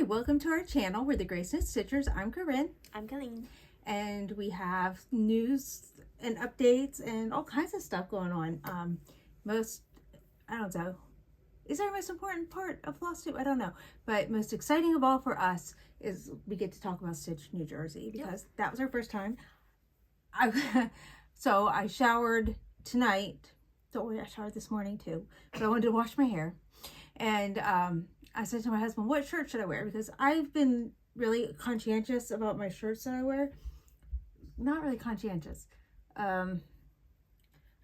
welcome to our channel. We're the GraceNotesStitchers. I'm Corinne. I'm Colleen. And we have news and updates and all kinds of stuff going on. I don't know, is our most important part of Flosstube? I don't know. But most exciting of all for us is we get to talk about Stitch New Jersey because that was our first time. So I showered tonight. Don't worry, I showered this morning too. But I wanted to wash my hair. And I said to my husband, what shirt should I wear? Because I've been really conscientious about my shirts that I wear. Not really conscientious. I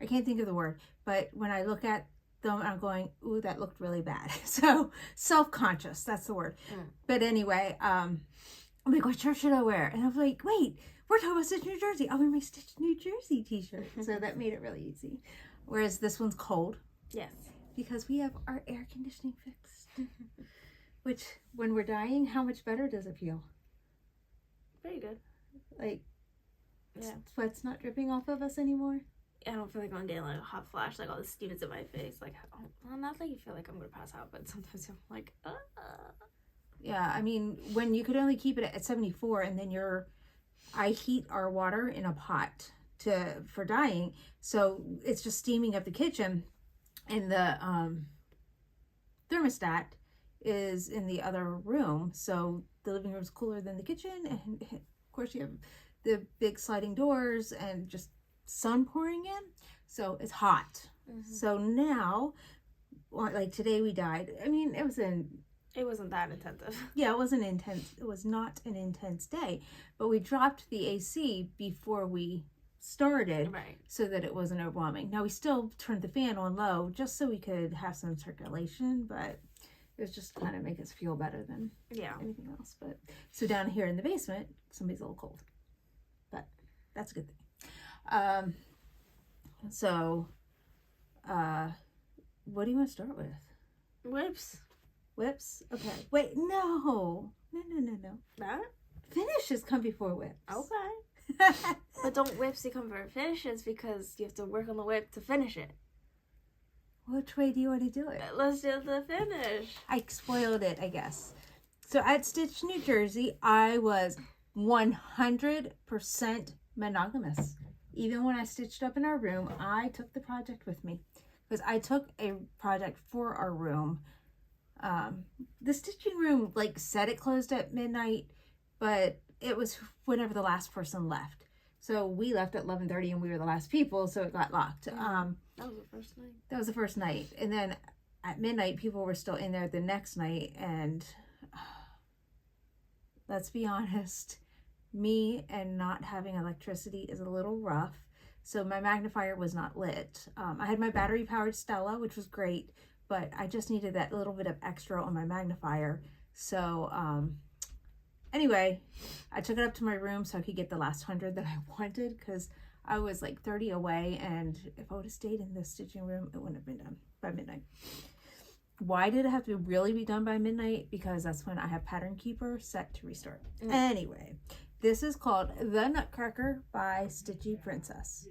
can't think of the word. But when I look at them, I'm going, ooh, that looked really bad. So self-conscious, that's the word. But anyway, I'm like, what shirt should I wear? And I'm like, wait, we're talking about Stitch New Jersey. I'll wear my Stitch New Jersey t-shirt. So that made it really easy. Whereas this one's cold. Yes. Because we have our air conditioning fixed. Which, when we're dying, how much better does it feel? Very good. Like, sweat's not dripping off of us anymore? I don't feel like I'm getting like a hot flash, like all the steam in my face. Like, well, not like you feel like I'm going to pass out, but sometimes I'm like, Yeah, I mean, when you could only keep it at 74 and then I heat our water in a pot for dyeing. So it's just steaming up the kitchen. And the thermostat is in the other room. So the living room's cooler than the kitchen. And of course you have the big sliding doors and just sun pouring in. So it's hot. So now, like today we dyed. I mean, it wasn't that intensive. Yeah, it wasn't intense. It was not an intense day. But we dropped the AC before we started, right, so that it wasn't overwhelming. Now we still turned the fan on low just so we could have some circulation, but it was just kind of make us feel better than anything else. But so down here in the basement, somebody's a little cold, but that's a good thing. What do you want to start with? Whips. Okay. Wait, no. That Finishes come before whips. okay. But don't whips become for finishes because you have to work on the whip to finish it. Which way do you want to do it? Let's do the finish. I spoiled it, I guess. So at Stitch New Jersey, I was 100% monogamous. Even when I stitched up in our room, I took the project with me. Because I took a project for our room. The stitching room, said it closed at midnight, but it was whenever the last person left. So we left at 11:30 and we were the last people, so it got locked. That was the first night. That was the first night. And then at midnight, people were still in there the next night. And let's be honest, me and not having electricity is a little rough. So my magnifier was not lit. I had my battery powered Stella, which was great, but I just needed that little bit of extra on my magnifier. So anyway, I took it up to my room so I could get the last 100 that I wanted, because I was 30 away, and if I would have stayed in the stitching room, it wouldn't have been done by midnight. Why did it have to really be done by midnight? Because that's when I have Pattern Keeper set to restart. Anyway, this is called The Nutcracker by Stitchy Princess.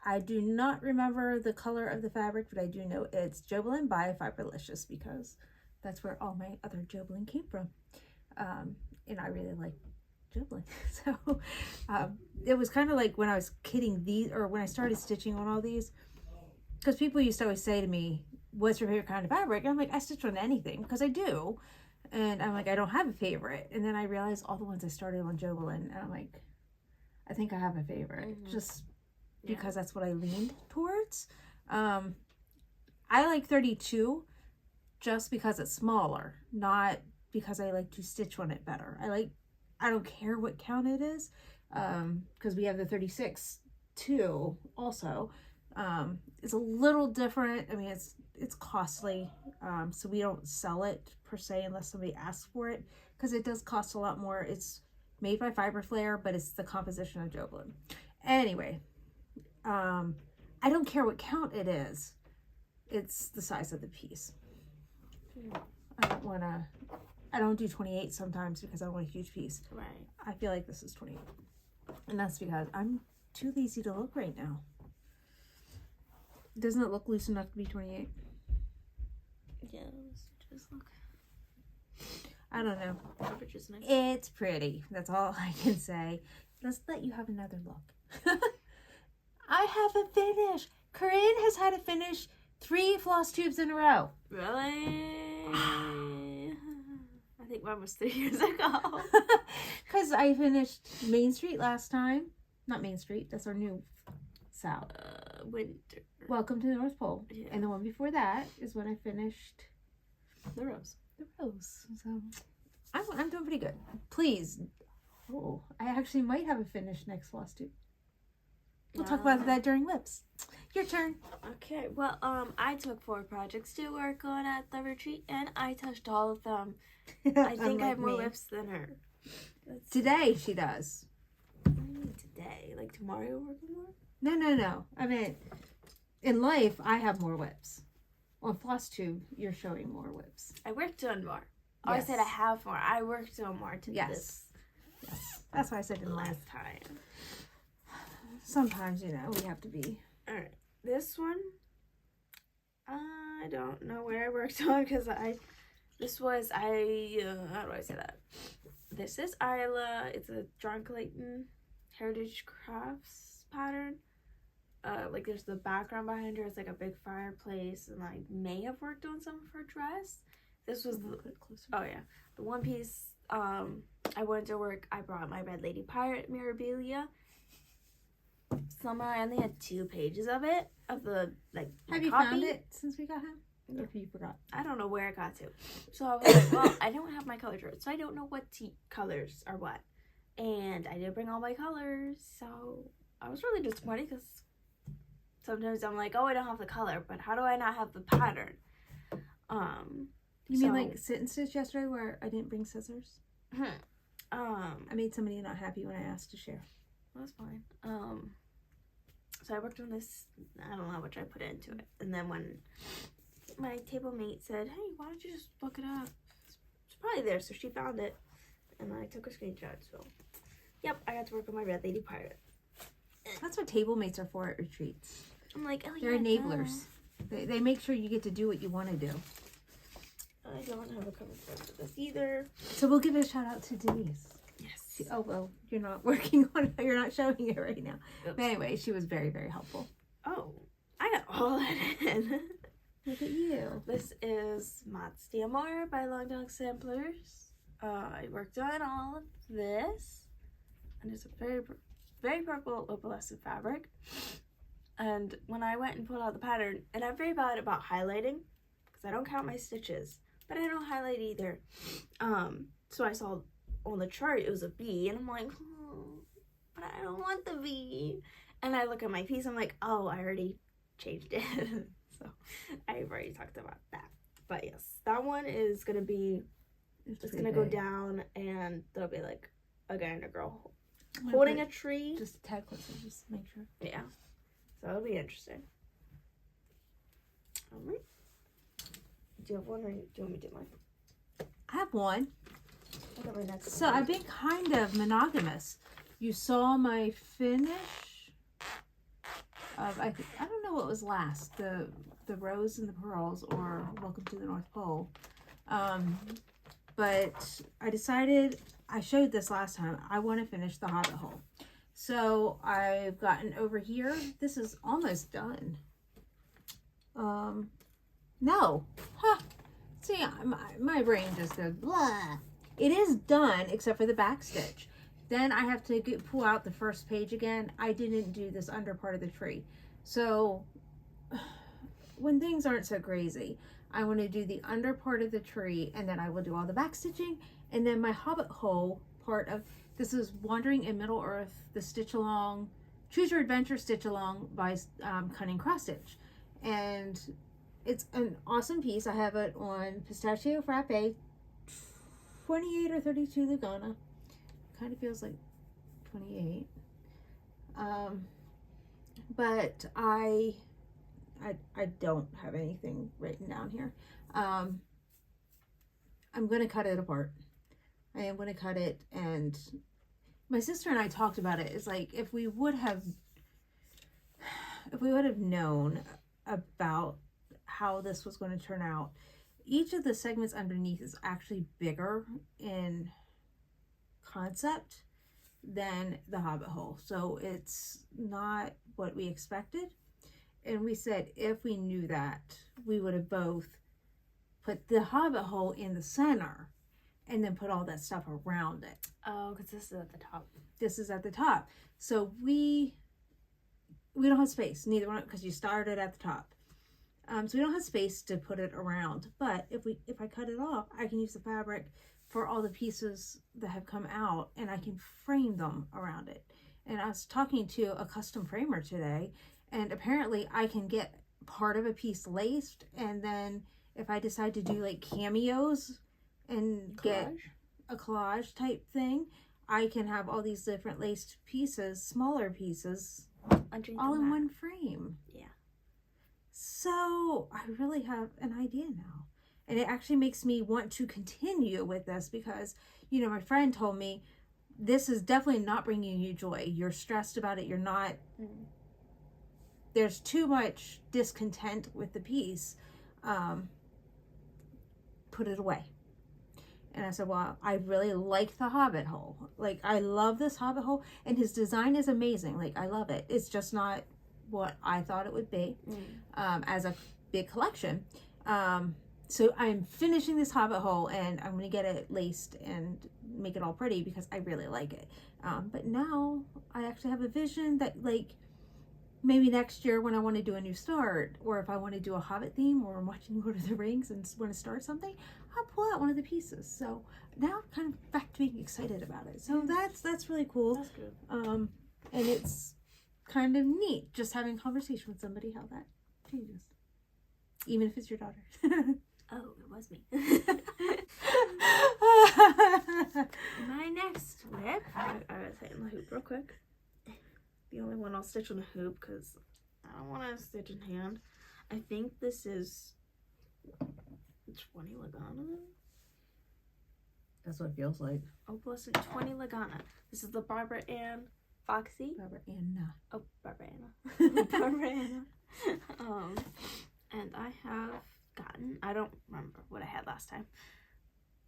I do not remember the color of the fabric, but I do know it's Jobelan by Fiberlicious, because that's where all my other Jobelan came from. And I really like Jobelan. So it was kind of like when I was kidding these, or when I started stitching on all these, because people used to always say to me, what's your favorite kind of fabric? And I'm like, I stitch on anything, because I do. And I'm like, I don't have a favorite. And then I realized all the ones I started on Jobelan, and I'm like, I think I have a favorite, just because that's what I leaned towards. I like 32 just because it's smaller, not because I like to stitch on it better. I don't care what count it is, because we have the 36 too also. It's a little different. I mean, it's costly, so we don't sell it per se unless somebody asks for it, because it does cost a lot more. It's made by Fiberflare, but it's the composition of Jobelan. Anyway, I don't care what count it is. It's the size of the piece. I don't do 28 sometimes because I don't want a huge piece. Right. I feel like this is 28. And that's because I'm too lazy to look right now. Doesn't it look loose enough to be 28? Yeah, let's just look. I don't know. Coverage is nice. It's pretty. That's all I can say. Let's let you have another look. I have a finish. Corinne has had a finish 3 floss tubes in a row. Really? I think mine was 3 years ago. Because I finished Main Street last time. Not Main Street. That's our new south. Winter. Welcome to the North Pole. Yeah. And the one before that is when I finished The Rose. the Rose. So I'm doing pretty good. Please. Oh, I actually might have a finish next floss tube. We'll talk about that during lips. Your turn. Okay. Well, I took 4 projects to work on at the retreat, and I touched all of them. I think I have more whips than her. Today she does. What do you mean today? Like tomorrow you're working more? No. I mean, in life, I have more whips. On floss tube, you're showing more whips. I worked on more. Oh, Yes. I said I have more. I worked on more to Yes. this Yes. That's why I said in life. last time. Sometimes, we have to be. Alright. This one, I don't know where I worked on because how do I say that? This is Isla. It's a John Clayton Heritage Crafts pattern. Like there's the background behind her. It's like a big fireplace, and I may have worked on some of her dress. This was the one piece. I went to work. I brought my Red Lady Pirate memorabilia. Somehow I only had 2 pages of it of the Have you copy. found it since we got him? No. Or you forgot? I don't know where it got to. So I was like, well, I don't have my color chart, so I don't know what colors are what. And I didn't bring all my colors, so I was really disappointed because sometimes I'm like, oh, I don't have the color, but how do I not have the pattern? You mean like sit and stitch yesterday where I didn't bring scissors? I made somebody not happy when I asked to share. That's fine. So I worked on this. I don't know how much I put into it. And then when my table mate said, hey, why don't you just look it up? It's probably there. So she found it. And I took a screenshot. So, yep, I got to work on my Red Lady Pirate. That's what table mates are for at retreats. I'm like, oh, They're enablers. They make sure you get to do what you want to do. I don't have a cover for this either. So we'll give a shout out to Denise. Yes. Oh, well, you're not working on it. You're not showing it right now. Oops. But anyway, she was very, very helpful. Oh, I got all that in. Look at you. This is Mott's DMR by Long Dog Samplers. I worked on all of this. And it's a very, very purple opalescent fabric. And when I went and pulled out the pattern, and I'm very bad about highlighting, because I don't count my stitches, but I don't highlight either. So I saw on the chart it was a V, and I'm like, but I don't want the V. And I look at my piece, I'm like, oh, I already changed it. So I've already talked about that. But yes, that one is gonna be, it's gonna go down, and there'll be like a guy and a girl holding a tree. Just a tag closer, just make sure. Yeah. So it'll be interesting. Alright. Do you have one, or do you want me to do mine? I have one. I got my next So one. I've been kind of monogamous. You saw my finish of, I don't know what was last, the Rose and the Pearls or Welcome to the North Pole. But I decided, I showed this last time, I want to finish the Hobbit Hole. So I've gotten over here. This is almost done. No. Huh. See, my brain just goes blah. It is done except for the back stitch. Then I have to pull out the first page again. I didn't do this under part of the tree. So when things aren't so crazy, I want to do the under part of the tree, and then I will do all the back stitching. And then my Hobbit Hole part of, this is Wandering in Middle Earth, the Stitch Along, Choose Your Adventure Stitch Along by Cunning Cross Stitch. And it's an awesome piece. I have it on Pistachio Frappe, 28 or 32 Lugana. Kind of feels like 28. But I don't have anything written down here. I'm going to cut it apart. I am going to cut it, and my sister and I talked about it. It's like, if we would have known about how this was going to turn out, each of the segments underneath is actually bigger in concept than the hobbit hole. So it's not what we expected. And we said if we knew that, we would have both put the hobbit hole in the center and then put all that stuff around it. Oh, because this is at the top. This is at the top. So we don't have space, neither one, because you started at the top. So we don't have space to put it around. But if I cut it off, I can use the fabric for all the pieces that have come out, and I can frame them around it. And I was talking to a custom framer today, and apparently I can get part of a piece laced, and then if I decide to do like cameos and get a collage type thing, I can have all these different laced pieces, smaller pieces, all in one frame. Yeah. So I really have an idea now. And it actually makes me want to continue with this because, you know, my friend told me this is definitely not bringing you joy. You're stressed about it. You're not, there's too much discontent with the piece. Put it away. And I said, well, I really like the hobbit hole. Like, I love this hobbit hole, and his design is amazing. Like, I love it. It's just not what I thought it would be as a big collection. So I'm finishing this hobbit hole, and I'm going to get it laced and make it all pretty because I really like it. But now I actually have a vision that, like, maybe next year when I want to do a new start, or if I want to do a Hobbit theme, or I'm watching Lord of the Rings and want to start something, I'll pull out one of the pieces. So now I'm kind of back to being excited about it. So that's really cool. That's good. And it's kind of neat just having conversation with somebody how that changes, even if it's your daughter. Oh, it was me. My next whip, I gotta tighten the hoop real quick. The only one I'll stitch on a hoop because I don't want to stitch in hand. I think this is 20 Lagana. That's what it feels like. Oh, plus 20 Lagana. This is the Barbara Ann Foxy. Barbara Anna. Oh, Barbara Anna. Barbara Anna. And I have gotten, I don't remember what I had last time.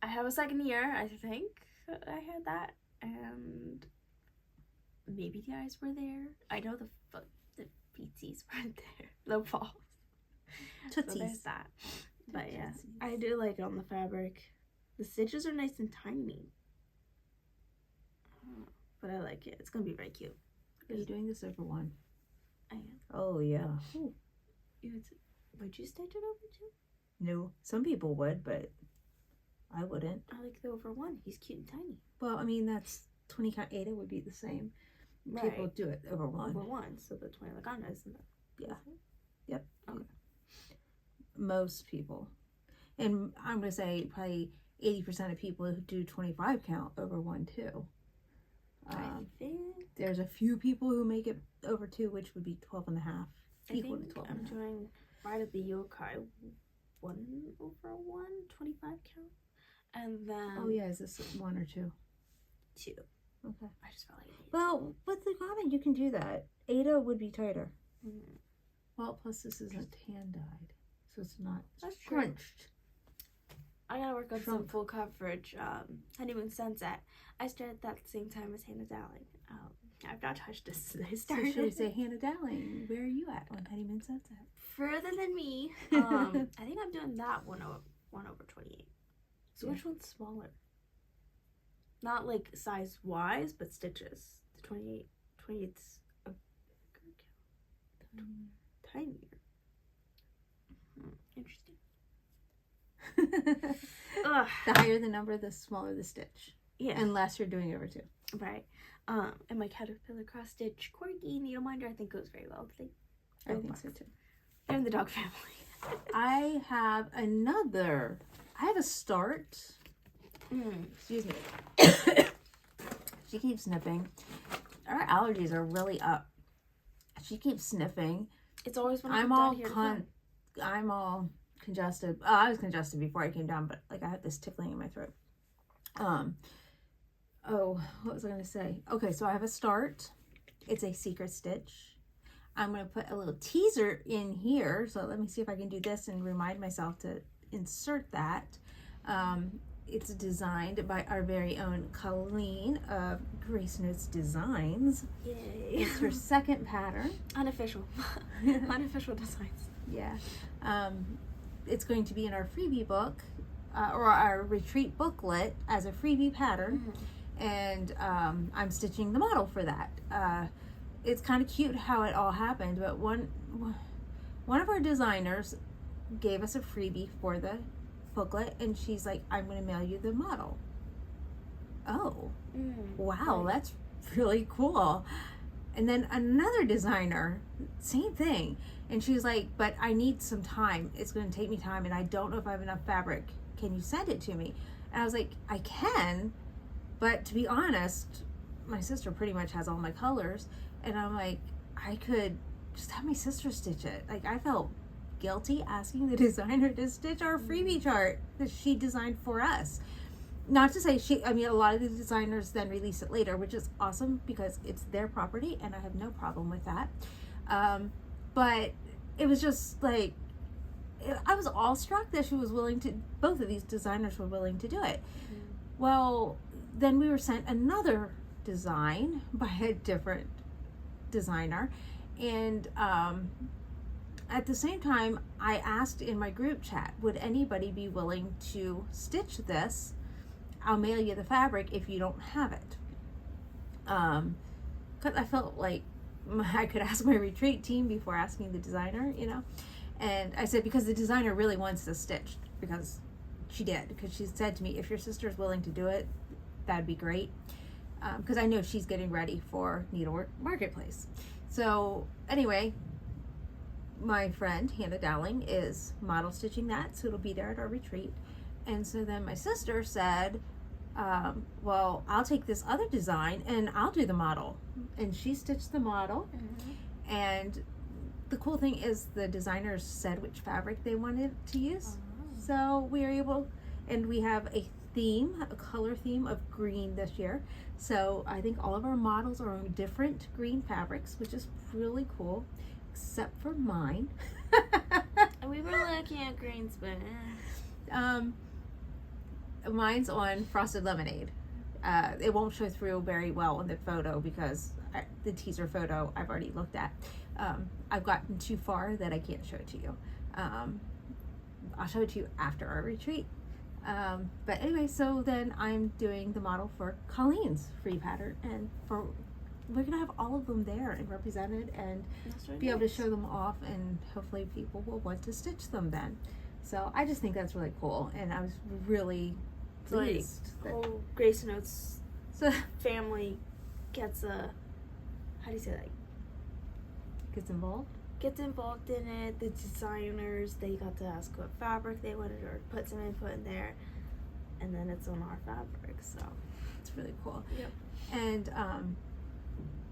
I have a second year, I think I had that, and maybe the eyes were there. I know the feetsies weren't there. The balls. Tootsies. So there's that. But yeah, I do like it on the fabric. The stitches are nice and tiny. But I like it. It's going to be very cute. Are you doing this over one? I am. Oh, yeah. Ooh. Would you stitch it over two? No. Some people would, but I wouldn't. I like the over one. He's cute and tiny. Well, I mean, that's 20 count Ada would be the same. Right. People do it over one. Over one, so the 20 Lagana isn't it? Yeah. Yep. Okay. Most people. And I'm going to say probably 80% of people who do 25 count over one too. I think there's a few people who make it over two, which would be 12 and a half. Equal to 12 I'm and a half. doing right at the yokai 1 over 1, 25 count. And then Oh yeah, is this one or two? 2. Okay. I just felt like it. Well, with Lagana, you can do that. Ada would be tighter. Mm. Well, plus this isn't hand dyed, so it's not That's true. crunched. I gotta work on some Trump. full coverage Honeymoon Sunset. I started that at the same time as Hannah Dowling. I've not touched this since I So started. should we say, Hannah Dowling, where are you at on Honeymoon Sunset? Further than me. I think I'm doing that 1 over 28. So Yeah. which one's smaller? Not like size wise, but stitches. The 28's a bigger count. Tinier. Interesting. Ugh. The higher the number, the smaller the stitch. Yeah. Unless you're doing over two. Right. And my Caterpillar cross stitch corgi needleminder I think goes very well with I think so too. They're in the dog family. I have a start. Excuse me. She keeps sniffing. Our allergies are really up. She keeps sniffing. It's always when I'm down all here to film. I'm all congested. I was congested before I came down, but like I have this tickling in my throat. Oh, what was I gonna say? Okay, so I have a start. It's a secret stitch. I'm gonna put a little teaser in here. So let me see if I can do this and remind myself to insert that. It's designed by our very own Colleen of Grace Notes Designs. Yay. It's her second pattern. Unofficial. Unofficial designs. Yeah. It's going to be in our freebie book, or our retreat booklet as a freebie pattern. Mm-hmm. And I'm stitching the model for that. It's kind of cute how it all happened, but one of our designers gave us a freebie for the booklet, and she's like, I'm going to mail you the model. Oh, wow, right. That's really cool. And then another designer, same thing, and she's like, but I need some time. It's going to take me time, and I don't know if I have enough fabric. Can you send it to me? And I was like, I can, but to be honest, my sister pretty much has all my colors, and I'm like, I could just have my sister stitch it. Like, I felt guilty asking the designer to stitch our freebie chart that she designed for us. Not to say a lot of the designers then release it later, which is awesome because it's their property and I have no problem with that. But it was just like, I was awestruck that both of these designers were willing to do it. Mm-hmm. Well, then we were sent another design by a different designer, and at the same time, I asked in my group chat, would anybody be willing to stitch this? I'll mail you the fabric if you don't have it. Because I felt like I could ask my retreat team before asking the designer, And I said, because the designer really wants this stitched, because she did. Because she said to me, if your sister's willing to do it, that'd be great. Because I know she's getting ready for Needlework Marketplace. So anyway, my friend Hannah Dowling is model stitching that, so it'll be there at our retreat. And so then my sister said, well, I'll take this other design and I'll do the model. And she stitched the model. Mm-hmm. And the cool thing is the designers said which fabric they wanted to use. Oh. So we are able, and we have a color theme of green this year. So I think all of our models are on different green fabrics, which is really cool, except for mine. We were looking at greens, but mine's on Frosted Lemonade. It won't show through very well in the photo because the teaser photo I've already looked at. I've gotten too far that I can't show it to you. I'll show it to you after our retreat. But anyway, so then I'm doing the model for Colleen's free pattern, and we're gonna have all of them there and represented, and be able to show them off, and hopefully people will want to stitch them then. So I just think that's really cool, and I was really pleased. Whole Grace Notes family gets how do you say that? Gets involved? Gets involved in it. The designers, they got to ask what fabric they wanted or put some input in there, and then it's on our fabric, so it's really cool. Yep. And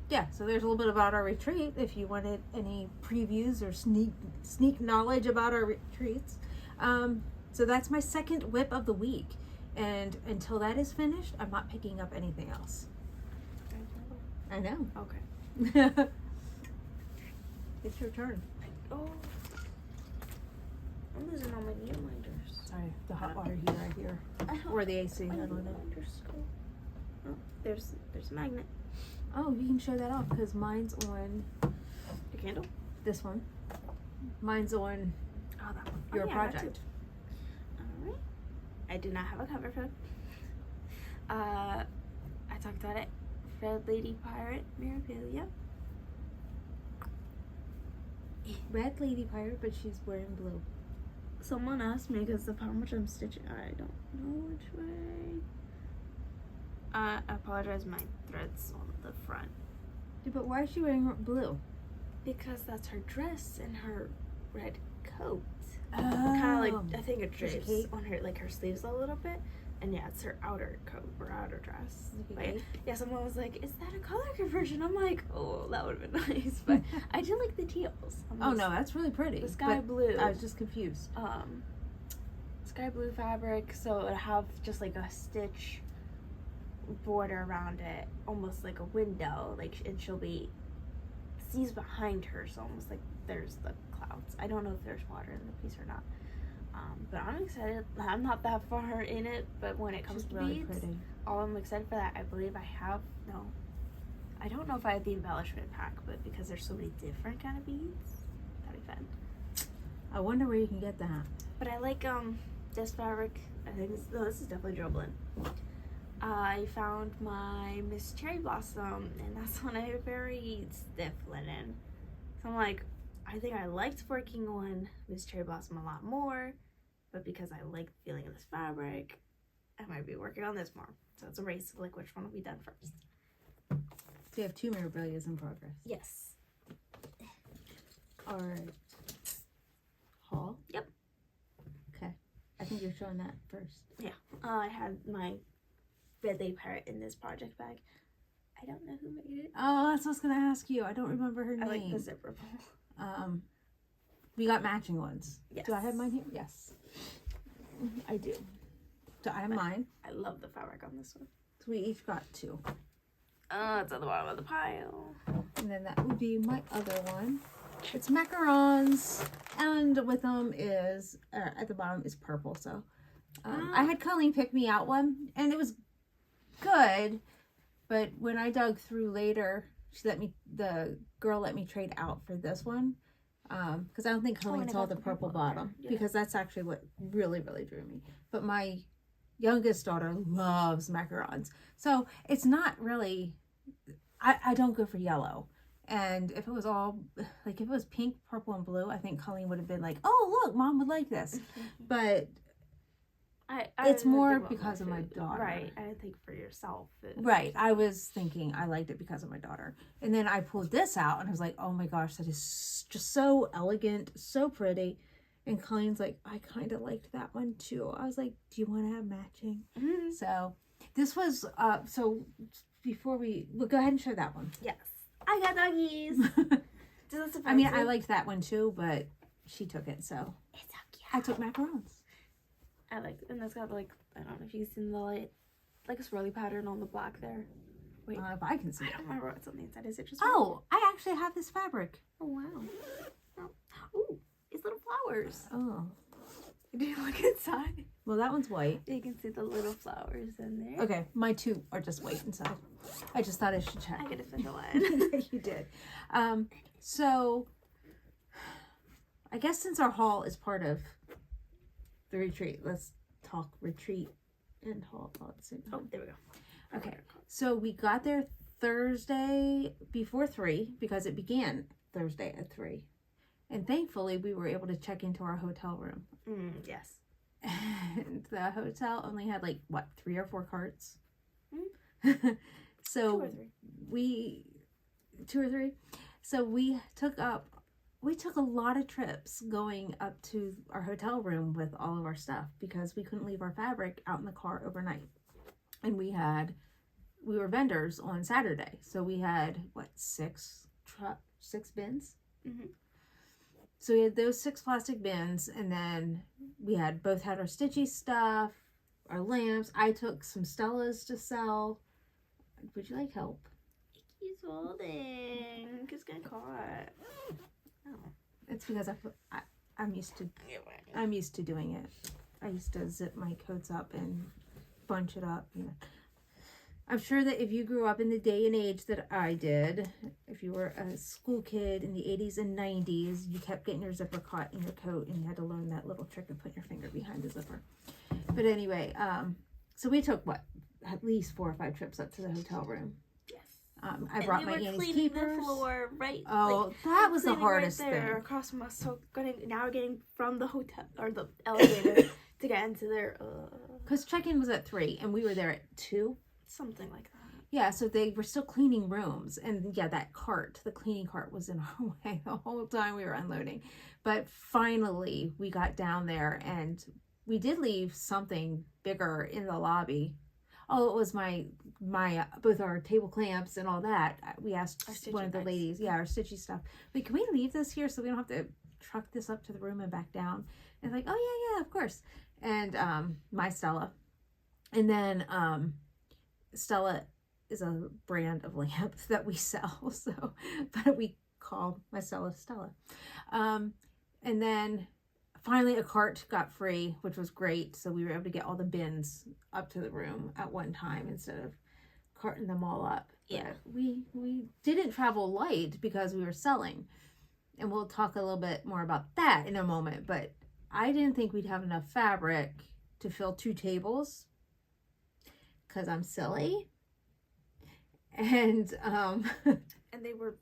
yeah, so there's a little bit about our retreat if you wanted any previews or sneak knowledge about our retreats. So that's my second whip of the week, and until that is finished, I'm not picking up anything else. I know. Okay. It's your turn. Oh, I'm losing all my needle minders. Sorry, the hot water heater right here, or the AC. I don't know. Oh, there's a magnet. Oh, you can show that off because mine's on The candle. This one. Mine's on that one. your project. All right. I do not have a cover for. I talked about it. Red Lady Pirate Mirabilia. Red Lady Pirate, but she's wearing blue. Someone asked me because of how much I'm stitching. I don't know which way. I apologize, my thread's on the front. Yeah, but why is she wearing blue? Because that's her dress and her red coat. Oh. Kind of like, I think it drapes on her, like her sleeves a little bit. And yeah, it's her outer coat or outer dress. But yeah, someone was like, is that a color conversion? I'm like, oh, that would have been nice. But I do like the teals. Oh no, that's really pretty. The sky blue. I was just confused. Sky blue fabric, so it would have just like a stitch border around it, almost like a window, and she'll be sees behind her, so almost like there's the clouds. I don't know if there's water in the piece or not. But I'm excited. I'm not that far in it, but when it comes She's to really beads, pretty. I'm excited for that. I believe I have, no, I don't know if I have the embellishment pack, but because there's so many different kind of beads, that'd be fun. I wonder where you can get that. But I like this fabric. I think this is definitely Joblin. I found my Miss Cherry Blossom, and that's on a very stiff linen. So I'm like, I think I liked working on Miss Cherry Blossom a lot more, but because I like the feeling of this fabric, I might be working on this more. So it's a race to like which one will be done first. So you have 2 memorabilias in progress. Yes. All right. Haul? Yep. Okay. I think you're showing that first. Yeah. I had my Red Lady Parrot in this project bag. I don't know who made it. Oh, that's what I was going to ask you. I don't remember her name. I like the zipper pull. We got matching ones. Yes. Do I have mine here? Yes. I do. So I have mine. I love the fabric on this one. So we each got 2. It's at the bottom of the pile. And then that would be my other one. It's macarons, and with them is, at the bottom is purple. So I had Colleen pick me out one, and it was good. But when I dug through later, the girl let me trade out for this one. Because I don't think Colleen saw the purple bottom. Yeah. Because that's actually what really, really drew me. But my youngest daughter loves macarons. So it's not really, I don't go for yellow. And if it was all, like if it was pink, purple, and blue, I think Colleen would have been like, oh, look, Mom would like this. But it's more because of my daughter. Right. I think for yourself. Right. I was thinking I liked it because of my daughter. And then I pulled this out and I was like, oh my gosh, that is just so elegant, so pretty. And Colleen's like, I kind of liked that one too. I was like, do you want to have matching? Mm-hmm. So this was, so before we'll go ahead and show that one. Yes. I got doggies. I mean, I liked that one too, but she took it, so. It's so cute. I took macarons. I like it. And that's got like, I don't know if you've seen the light, like a swirly pattern on the black there. Wait. If I can see it. I don't remember what's on the inside. Is it just Oh, I actually have this fabric. Oh, wow. Ooh, it's little flowers. Oh. Did you look inside? Well, that one's white. You can see the little flowers in there. Okay, my 2 are just white inside. I just thought I should check. I gotta find the one. You did. So, I guess since our haul is part of the retreat, let's talk retreat and haul all at the same time. Oh, there we go. Okay, so we got there Thursday before 3 because it began Thursday at 3. And thankfully, we were able to check into our hotel room. Yes. And the hotel only had like, what, 3 or 4 carts? So 2 or 3. 2 or 3. So we took a lot of trips going up to our hotel room with all of our stuff because we couldn't leave our fabric out in the car overnight. And we were vendors on Saturday. So we had, what, 6 bins? Mm-hmm. So we had those 6 plastic bins, and then we both had our stitchy stuff, our lamps. I took some Stellas to sell. Would you like help? He's holding. It's gonna caught. Oh. It's because I'm used to doing it. I used to zip my coats up and bunch it up. You know. I'm sure that if you grew up in the day and age that I did, if you were a school kid in the 80s and 90s, you kept getting your zipper caught in your coat and you had to learn that little trick of putting your finger behind the zipper. But anyway, so we took, at least 4 or 5 trips up to the hotel room. Yes. I brought my Annie's keepers. The floor, right? Oh, that was the hardest right there, thing. Across from us, so now we're getting from the hotel or the elevator to get into there. Because check-in was at 3 and we were there at 2. Something like that. Yeah, so they were still cleaning rooms. And yeah, the cleaning cart was in our way the whole time we were unloading. But finally, we got down there and we did leave something bigger in the lobby. Oh, it was my both our table clamps and all that. We asked one of the ladies, our stitchy stuff, like, can we leave this here so we don't have to truck this up to the room and back down? And like, oh yeah, of course. And my Stella. And then Stella is a brand of lamps that we sell, so but we call my Stella. And then finally a cart got free, which was great. So we were able to get all the bins up to the room at one time instead of carting them all up. Yeah. But we didn't travel light because we were selling. And we'll talk a little bit more about that in a moment. But I didn't think we'd have enough fabric to fill 2 tables because I'm silly. And and they were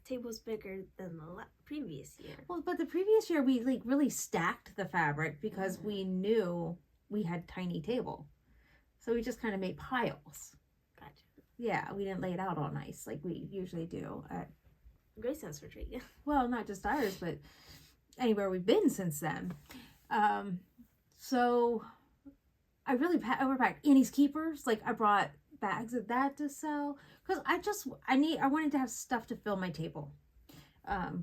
tables bigger than the previous year. Well, but the previous year we like really stacked the fabric because we knew we had tiny table. So we just kind of made piles. Gotcha. Yeah, we didn't lay it out all nice like we usually do at GraceNotes's retreat. Well, not just ours, but anywhere we've been since then. So I really overpacked Annie's Keepers. Like I brought bags of that to sell because I wanted to have stuff to fill my table.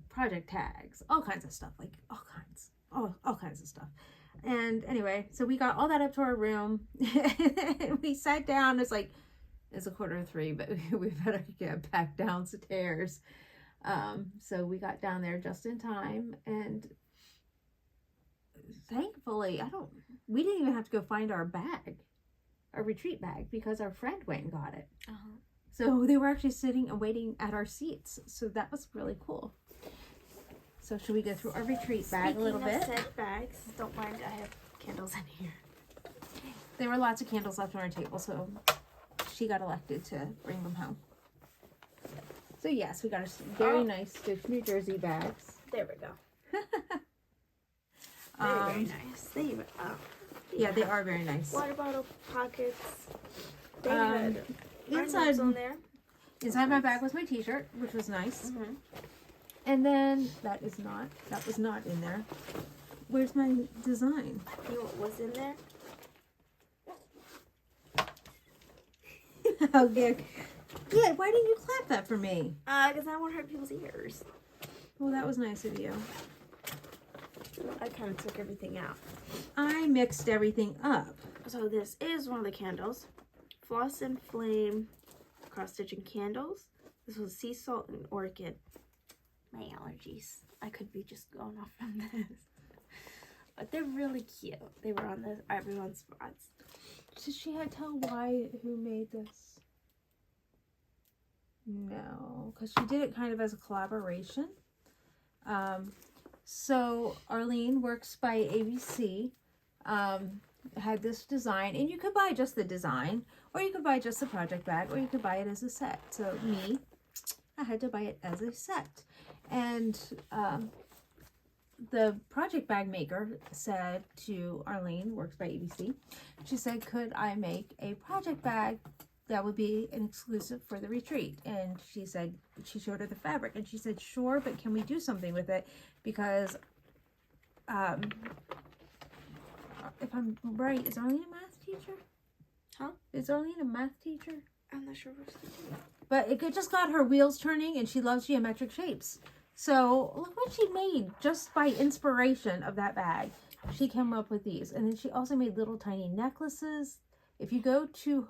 Project tags, all kinds of stuff, like all kinds of stuff. And anyway, so we got all that up to our room. We sat down. It's 2:45, but we better get back downstairs. So we got down there just in time, and thankfully we didn't even have to go find our retreat bag, because our friend went and got it. So they were actually sitting and waiting at our seats. So that was really cool. So should we go through our retreat bag a little bit? Speaking of said bags, don't mind, I have candles in here. There were lots of candles left on our table, so she got elected to bring them home. So yes, we got a very nice Stitch New Jersey bags. There we go. Very nice. Yeah, they are very nice. Water bottle pockets. They Um, had inside on there. Inside my bag was my t-shirt, which was nice. Mm-hmm. And then that was not in there. Where's my design? You know what was in there? Oh, good. Yeah, why didn't you clap that for me? Because I don't want to hurt people's ears. Well, that was nice of you. I kind of took everything out. I mixed everything up. So this is one of the candles. Floss and Flame cross-stitching candles. This was sea salt and orchid. My allergies. I could be just going off from this. But they're really cute. They were on everyone's spots. Did she tell who made this? No, because she did it kind of as a collaboration. So Arlene Works by ABC had this design, and you could buy just the design, or you could buy just the project bag, or you could buy it as a set. So I had to buy it as a set. And the project bag maker said to Arlene Works by ABC, she said, could I make a project bag that would be an exclusive for the retreat? And she said, she showed her the fabric, and she said, sure, but can we do something with it? Because if I'm right, is Arlene a math teacher? Huh? Is Arlene a math teacher? I'm not sure what's But it just got her wheels turning, and she loves geometric shapes. So look what she made just by inspiration of that bag. She came up with these. And then she also made little tiny necklaces. If you go to,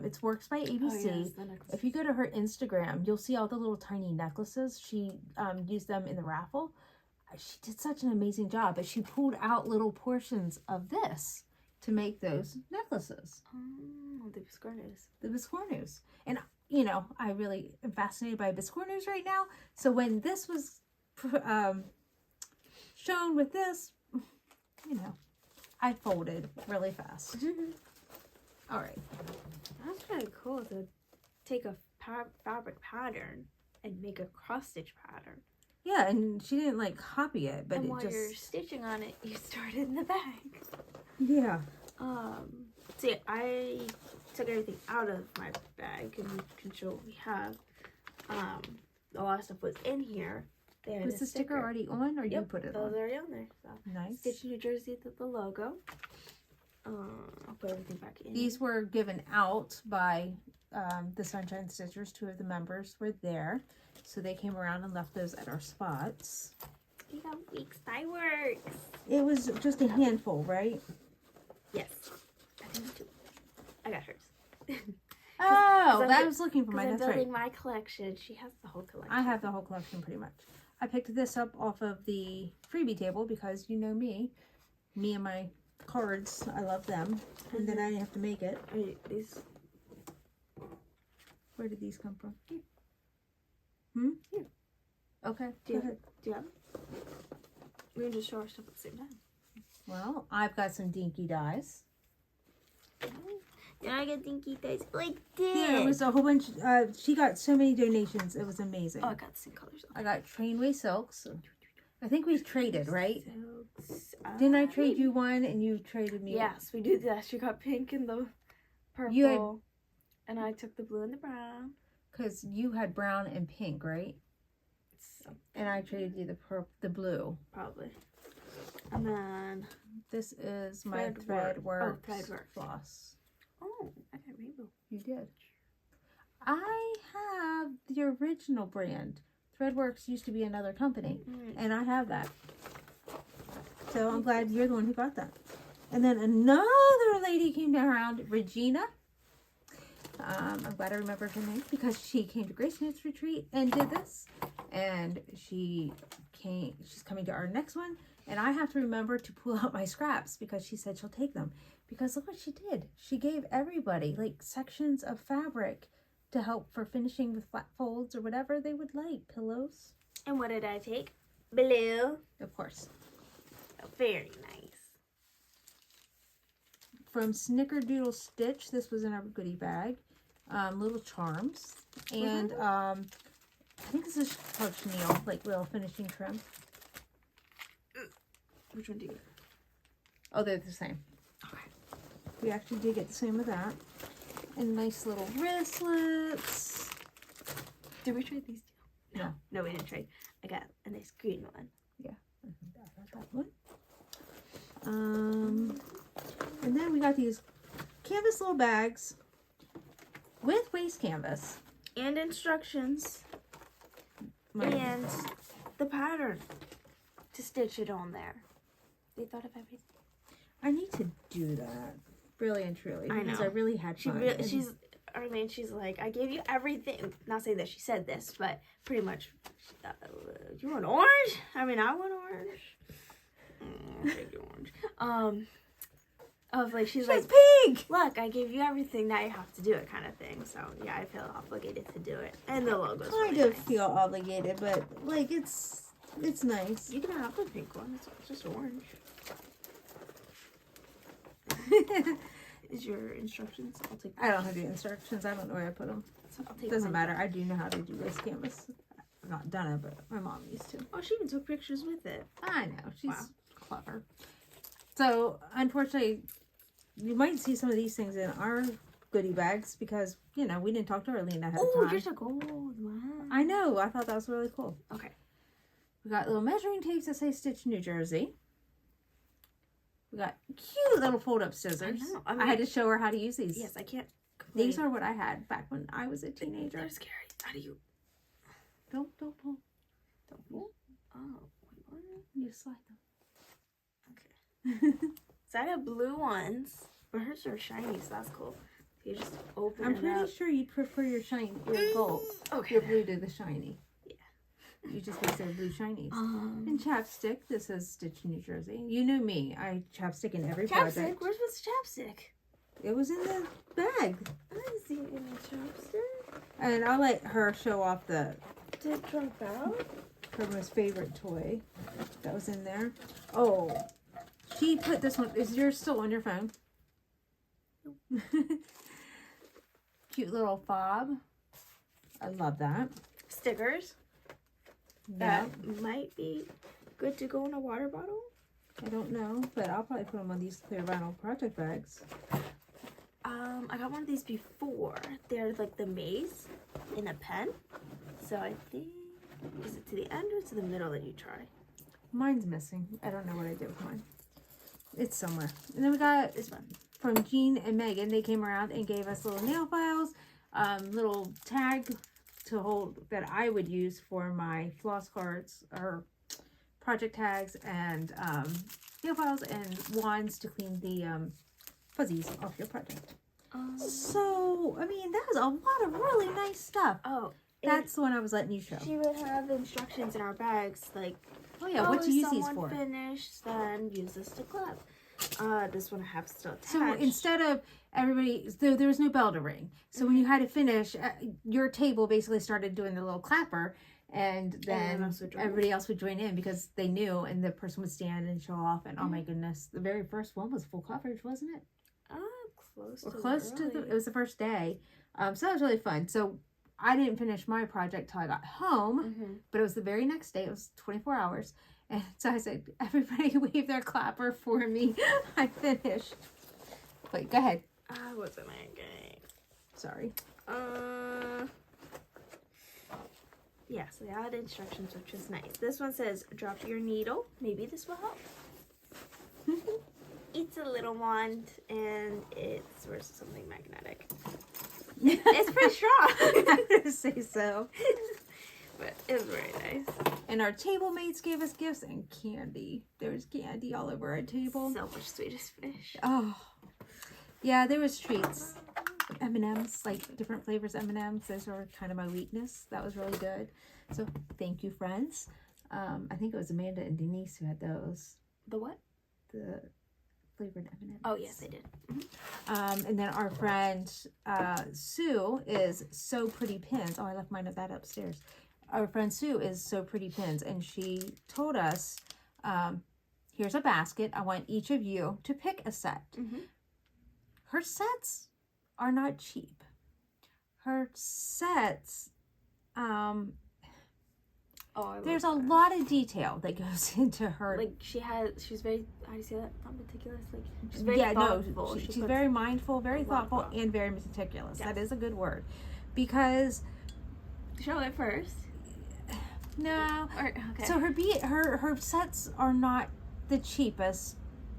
it's Works by ABC. If you go to her Instagram, you'll see all the little tiny necklaces. She used them in the raffle. She did such an amazing job. But she pulled out little portions of this to make those necklaces. Oh, the biscornus. The biscornus. And you know, I really am fascinated by biscornus right now. So when this was shown with this, you know, I folded really fast. All right. That's kind of cool to take a fabric pattern and make a cross stitch pattern. Yeah, and she didn't like copy it, but and it while just you're stitching on it, you started in the bag. Yeah. So yeah, I took everything out of my bag, and you can show what we have. A lot of stuff was in here. They had Was the sticker already on, or you put it on? on? Those are already on there. So. Nice. Stitch New Jersey with the logo. I'll put everything back in. These were given out by the Sunshine Stitchers. 2 of the members were there, so they came around and left those at our spots. See how weeks I works. It was just a handful, right? Yes. I think 2. I got hers. Oh, I was looking for mine. I'm That's right. building my collection. She has the whole collection. I have the whole collection pretty much. I picked this up off of the freebie table because you know me and my cards, I love them. And then I didn't have to make it. Where did these come from? Here. Okay, Do go you ahead. have it? We can just show our stuff at the same time. Well, I've got some dinky dies. Yeah, I get dinky dice like this. Yeah, it was a whole bunch. She got so many donations. It was amazing. Oh, I got the same colors. I got Trainway Silks. I think we traded, right? Silks. Didn't I trade you one and you traded me? Yes, we did that. She got pink and the purple. You had, and I took the blue and the brown. because you had brown and pink, right? And I traded you the blue. Probably. And then this is my Threadworks floss. Oh, I got rainbow. You did. I have the original brand. Threadworks used to be another company, and I have that. So I'm glad you're the one who got that. And then another lady came around, Regina. I'm glad I remembered her name because she came to Grace Notes Retreat and did this. And she's coming to our next one. And I have to remember to pull out my scraps because she said she'll take them. Because look what she did. She gave everybody like sections of fabric to help for finishing with flat folds or whatever they would like. Pillows. And what did I take? Blue. Of course. Oh, very nice. From Snickerdoodle Stitch. This was in our goodie bag. Little charms. And I think this is called chenille, like little finishing trim. Which one do you get? Oh, they're the same. Okay. We actually did get the same with that. And nice little wristlets. Did we trade these two? No. No, we didn't trade. I got a nice green one. Yeah. I got that one. And then we got these canvas little bags with waste canvas. And instructions. And the pattern to stitch it on there. They thought of everything. I need to do that. Really and truly. I know. Because I really had fun. She's like, I gave you everything. Not saying that she said this, but pretty much, you want orange? I mean, I want orange. I'll take your orange. She's like, pink! Look, I gave you everything, now you have to do it kind of thing. So, yeah, I feel obligated to do it. And the logo's kind really of nice. feel obligated, but, like, it's nice. You can have the pink one. It's just orange. Is your instructions? I'll take I don't have the instructions. I don't know where I put them. So I'll take Doesn't mine. matter. I do know how to do waste canvas. I've not done it, but my mom used to. Oh, she even took pictures with it. I know. She's Wow. clever. So, unfortunately, you might see some of these things in our goodie bags because, you know, we didn't talk to Arlene ahead of Oh, time. here's a gold one. I know. I thought that was really cool. Okay. We got little measuring tapes that say Stitch New Jersey. We got cute little fold-up scissors. I know. I had to show her how to use these. Yes, I can't complain. These are what I had back when I was a teenager. They're scary. How do you... Don't pull. Don't pull? Oh, wait, what? You slide Okay. So I have blue ones, but hers are shiny, so that's cool. You just open I'm it pretty up. sure you'd prefer your gold. Okay. Your blue to the shiny. Yeah. You just mix their blue shinies. And chapstick. This is Stitch New Jersey. You know me. I chapstick in every project. Chapstick? Where's the chapstick? It was in the bag. I didn't see any chapstick. And I'll let her show off Did it drop out? her most favorite toy that was in there. Oh, she put this one. Is yours still on your phone? Cute little fob. I love that. Stickers. Yeah. That might be good to go in a water bottle. I don't know, but I'll probably put them on these clear vinyl project bags. I got one of these before. They're like the maze in a pen. So I think, is it to the end or to the middle that you try? Mine's missing. I don't know what I did with mine. It's somewhere. And then we got This one. from Jean and Megan. They came around and gave us little nail files, little tag to hold that I would use for my floss cards or project tags, and nail files and wands to clean the fuzzies off your project. So, I mean, that was a lot of really nice stuff. Oh, That's the one I was letting you show. She would have instructions in our bags, like, Oh yeah, what do you use these someone for? finished, then use this to clap. This one I have still attached. So instead of everybody, there was no bell to ring. So when you had to finish, your table basically started doing the little clapper, and then everybody else would join in because they knew, and the person would stand and show off. And oh my goodness, the very first one was full coverage, wasn't it? Close to the. It was the first day, so that was really fun. So I didn't finish my project till I got home, but it was the very next day. It was 24 hours. And so I said, everybody wave their clapper for me. I finished. Wait, go ahead. I wasn't getting. Sorry. Yeah, so they had instructions, which is nice. This one says, drop your needle. Maybe this will help. It's a little wand, and it's something magnetic. It's pretty strong. I have to say so. But it was very nice. And our table mates gave us gifts and candy. There was candy all over our table. So much Swedish fish. Oh, yeah, there was treats. M&Ms, like different flavors M&Ms. Those were kind of my weakness. That was really good. So thank you, friends. I think it was Amanda and Denise who had those. The what? The flavored M&Ms. Oh, yes, they did. And then our friend Sue is So Pretty Pins. Oh, I left mine at that upstairs. Our friend Sue is So Pretty Pins, and she told us, here's a basket. I want each of you to pick a set. Her sets are not cheap. Her sets, there's a lot of detail that goes into her. Like she's very, how do you say that? Not meticulous. Like she's very thoughtful. No, she's very mindful, very thoughtful, and very meticulous. Yes. That is a good word, because. Show it first. No. Okay. So her sets are not the cheapest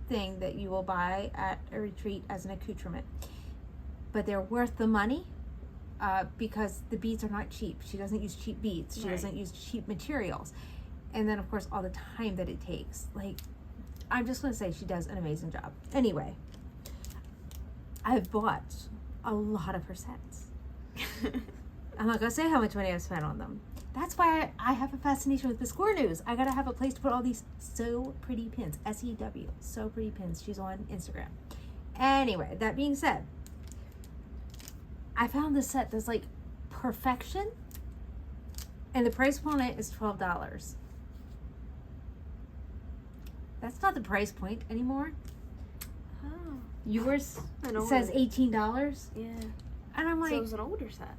thing that you will buy at a retreat as an accoutrement, but they're worth the money because the beads are not cheap. She doesn't use cheap beads. She doesn't use cheap materials, and then of course all the time that it takes. Like, I'm just gonna say she does an amazing job. Anyway, I've bought a lot of her sets. I'm not gonna say how much money I've spent on them. That's why I have a fascination with the Score News. I gotta have a place to put all these So Pretty Pins. SEW, So Pretty Pins. She's on Instagram. Anyway, that being said, I found this set that's like perfection, and the price on it is $12. That's not the price point anymore. Oh. Yours says $18. Yeah. And I'm like, so it was an older set.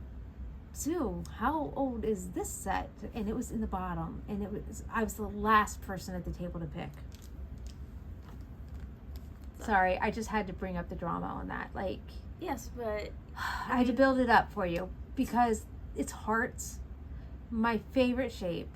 Sue, how old is this set? And it was in the bottom, and I was the last person at the table to pick. Sorry, I just had to bring up the drama on that. Like, yes, but I had to build it up for you because it's hearts, my favorite shape,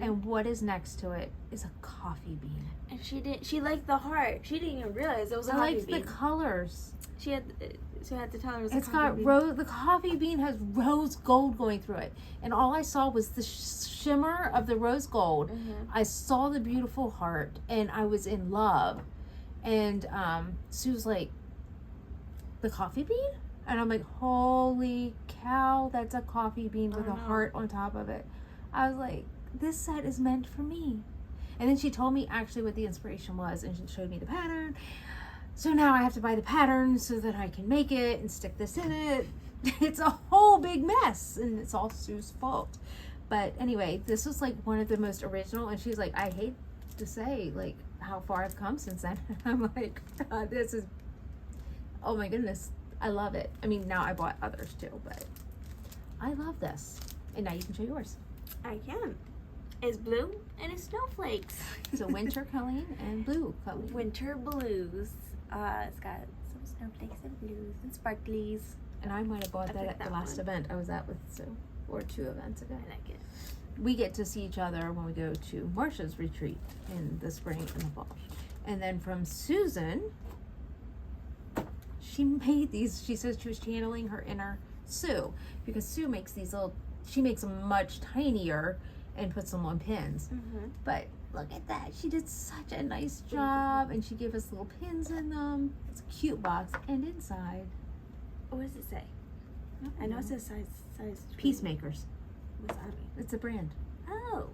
and what is next to it is a coffee bean. And she liked the heart. She didn't even realize it was a coffee bean. I liked the colors. She had to tell her it was It's got rose. The coffee bean has rose gold going through it, and all I saw was the shimmer of the rose gold. I saw the beautiful heart, and I was in love. And Sue's like, the coffee bean, and I'm like, holy cow, that's a coffee bean with a heart on top of it. I was like, this set is meant for me. And then she told me actually what the inspiration was, and she showed me the pattern. So now I have to buy the pattern so that I can make it and stick this in it. It's a whole big mess, and it's all Sue's fault. But anyway, this was like one of the most original, and she's like, I hate to say like how far I've come since then. I'm like, God, this is, oh my goodness, I love it. I mean, now I bought others too, but I love this. And now you can show yours. I can. It's blue and it's snowflakes. So winter Colleen and blue Colleen. Winter blues. It's got some snowflakes and blues and sparklies. And I might have bought that at the last event I was at with Sue, or 2 events ago. I like it. We get to see each other when we go to Marsha's retreat in the spring and the fall. And then from Susan, she made these. She says she was channeling her inner Sue, because Sue makes these little, she makes them much tinier and puts them on pins. But look at that, she did such a nice job, and she gave us little pins in them. It's a cute box, and inside, what does it say? I know it says size Peacemakers. What's that mean? It's a brand. Oh.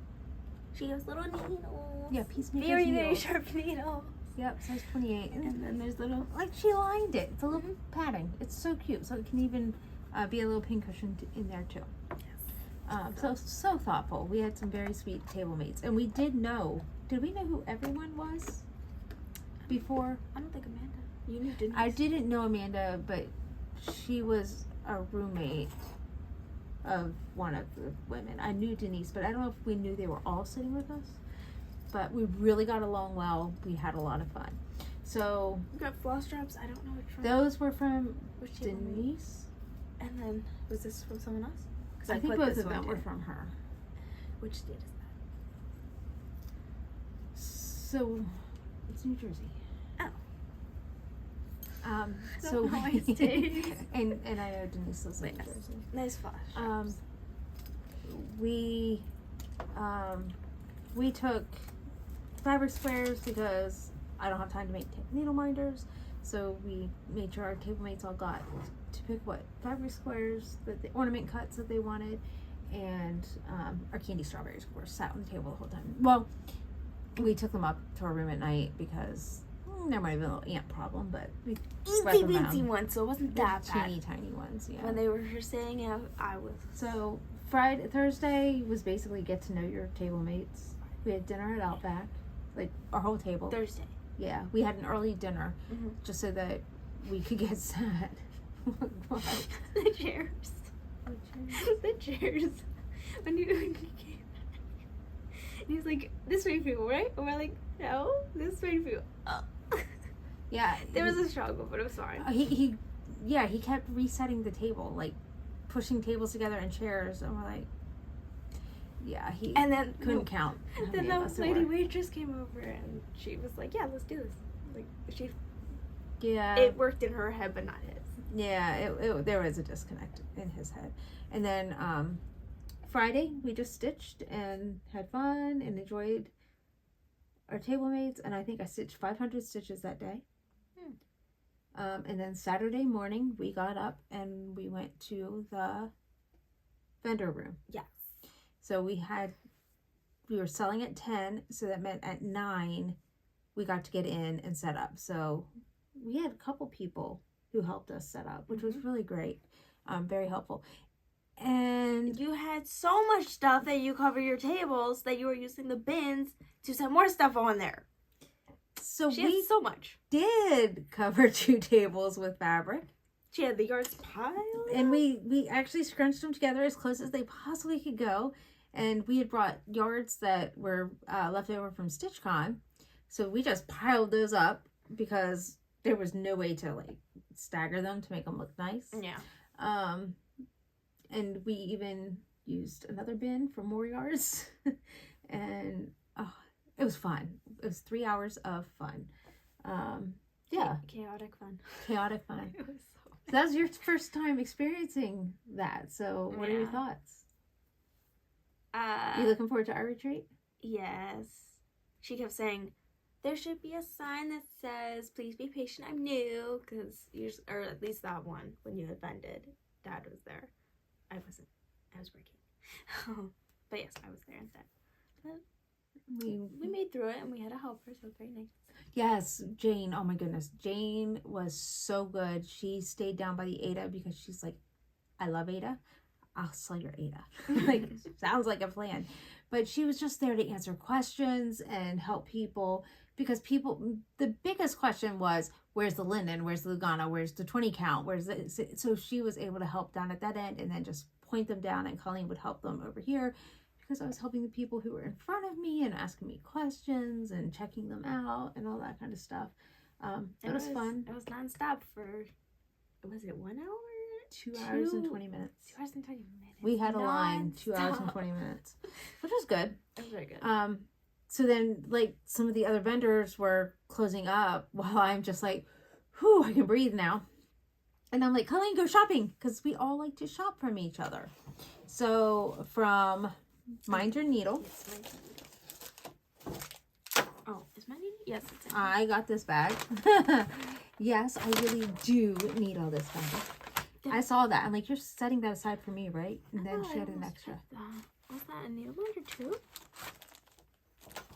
She has little needles. Yeah, Peacemaker very, heels. very sharp needles. Yep, size 28. And then there's little... Like, she lined it. It's a little padding. It's so cute. So it can even be a little pincushion in there, too. Yes. So thoughtful. We had some very sweet table mates. And we did we know who everyone was before? I don't think Amanda. You knew, didn't you? I didn't know Amanda, but she was a roommate of one of the women. I knew Denise, but I don't know if we knew they were all sitting with us. But we really got along well. We had a lot of fun. So We got floss drops. I don't know which one. those were from Which table mate? Denise. And then, was this from someone else? Because I think put both this of one them were too. from her. Which state is So it's New Jersey. Oh. So know my states. and I know Denise lives in New Yes. Jersey. that? Nice floss drops. We took fabric squares because I don't have time to make needle minders, so we made sure our table mates all got to pick what fabric squares, the ornament cuts that they wanted, and our candy strawberries, of course, sat on the table the whole time. Well, we took them up to our room at night because there might have been a little ant problem, but we swept Eensy them weensy out. one, so it wasn't that bad. Teeny tiny ones, yeah. When they were saying it, I was... So Thursday was basically get to know your table mates. We had dinner at Outback, like our whole table. Thursday. Yeah, we had an early dinner Mhm. just so that we could get set. What? The chairs. The chairs. When you came and he was like, this way for you, right? And we're like, no, this way for you. Oh. Yeah, There was a struggle, but it was fine. he kept resetting the table, like pushing tables together and chairs, and we're like, yeah, he And then couldn't count. how Then many of us the there lady were. waitress came over and she was like, yeah, let's do this. Like, Yeah, it worked in her head, but not his. yeah, it there was a disconnect in his head. And then Friday we just stitched and had fun and enjoyed our table mates, and I think I stitched 500 stitches that day. And then Saturday morning we got up and we went to the vendor room. Yes. So we were selling at 10, so that meant at 9 we got to get in and set up. So we had a couple people who helped us set up, which was really great. Very helpful. And You had so much stuff that you cover your tables that you were using the bins to set more stuff on there. so She we had so much. did cover 2 tables with fabric. She had the yards piled. And we actually scrunched them together as close as they possibly could go. And we had brought yards that were left over from StitchCon. So we just piled those up because there was no way to like stagger them to make them look nice. Yeah. And we even used another bin for more yards. And it was fun. It was 3 hours of fun. Yeah. Chaotic fun. Chaotic fun. It was so... So that was your first time experiencing that. So what are your Yeah. thoughts? You looking forward to our retreat? Yes. She kept saying, there should be a sign that says, please be patient, I'm new. Because, or at least that one, when you had vended, Dad was there. I wasn't. I was working. But yes, I was there instead. But we made through it and we had a helper, so it was very nice. Yes, Jane. Oh my goodness. Jane was so good. She stayed down by the Ada because she's like, I love Ada. I'll sell your Ada. Like, sounds like a plan. But she was just there to answer questions and help people because the biggest question was, where's the linen? Where's the Lugana? Where's the 20 count? So she was able to help down at that end and then just point them down, and Colleen would help them over here because I was helping the people who were in front of me and asking me questions and checking them out and all that kind of stuff. It was fun. It was nonstop for, was it 1 hour? 2 hours and 20 minutes. 2 hours and 20 minutes. We had a line, 2 hours and Non-stop. 20 minutes, which was good. It was very good. So then, like, some of the other vendors were closing up while I'm just like, whew, I can breathe now. And I'm like, Colleen, go shopping, because we all like to shop from each other. So from Mind Your Needle, Yes, my needle. Oh, is my needle? Yes, it's in. I got this bag. Yes, I really do need all this bag. I saw that. I'm like, you're setting that aside for me, right? And then she had an extra. Was that a needle binder too?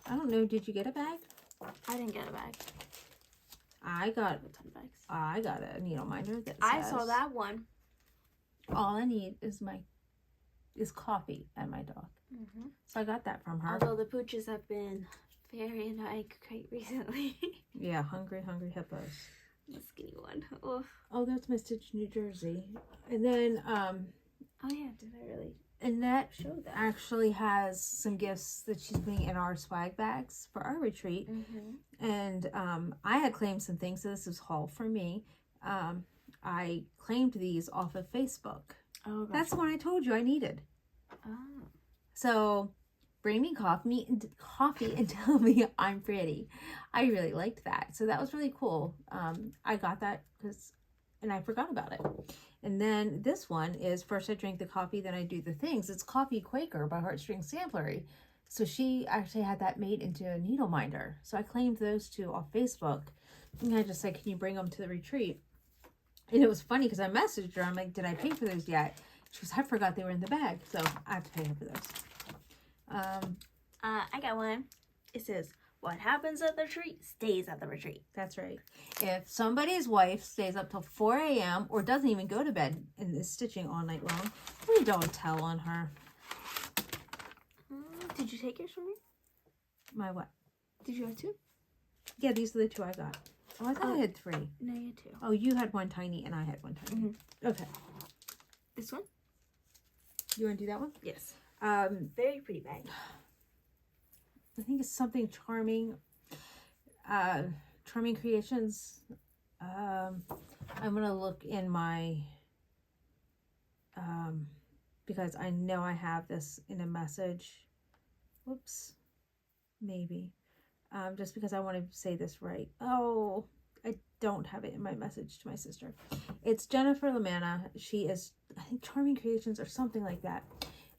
I don't know. Did you get a bag? I didn't get a bag. I got A ton of bags. I got a needle minder that I says, saw that one. all I need is coffee and my dog. So I got that from her. Although the pooches have been very annoying quite recently. Yeah, hungry hippos. The skinny one. Oh. Oh, that's my Stitch New Jersey. And then Oh yeah, did I really Annette show that? actually has some gifts that she's putting in our swag bags for our retreat. And I had claimed some things, so this is haul for me. I claimed these off of Facebook. Oh, gotcha. That's the one I told you I needed. Oh. So bring me coffee and tell me I'm pretty. I really liked that. So that was really cool. I got that and I forgot about it. And then this one is first I drink the coffee, then I do the things. It's Coffee Quaker by Heartstring Samplery. So she actually had that made into a needle minder. So I claimed those two off Facebook. And I just said, can you bring them to the retreat? And it was funny because I messaged her. I'm like, did I pay for those yet? She goes, I forgot they were in the bag. So I have to pay her for those. I got one. It says, what happens at the retreat stays at the retreat. That's right. If somebody's wife stays up till 4 a.m. or doesn't even go to bed and is stitching all night long, we don't tell on her. Did you take yours from me? My what? Did you have two? Yeah, these are the two I got. Oh, I thought I had three. No, you had two. Oh, you had one tiny and I had one tiny. Okay. This one? You want to do that one? Yes. Very pretty bag. I think it's something Charming. Charming Creations. I'm going to look in my... because I know I have this in a message. Whoops. Maybe. Just because I want to say this right. Oh, I don't have it in my message to my sister. It's Jennifer Lamanna. She is, I think, Charming Creations or something like that.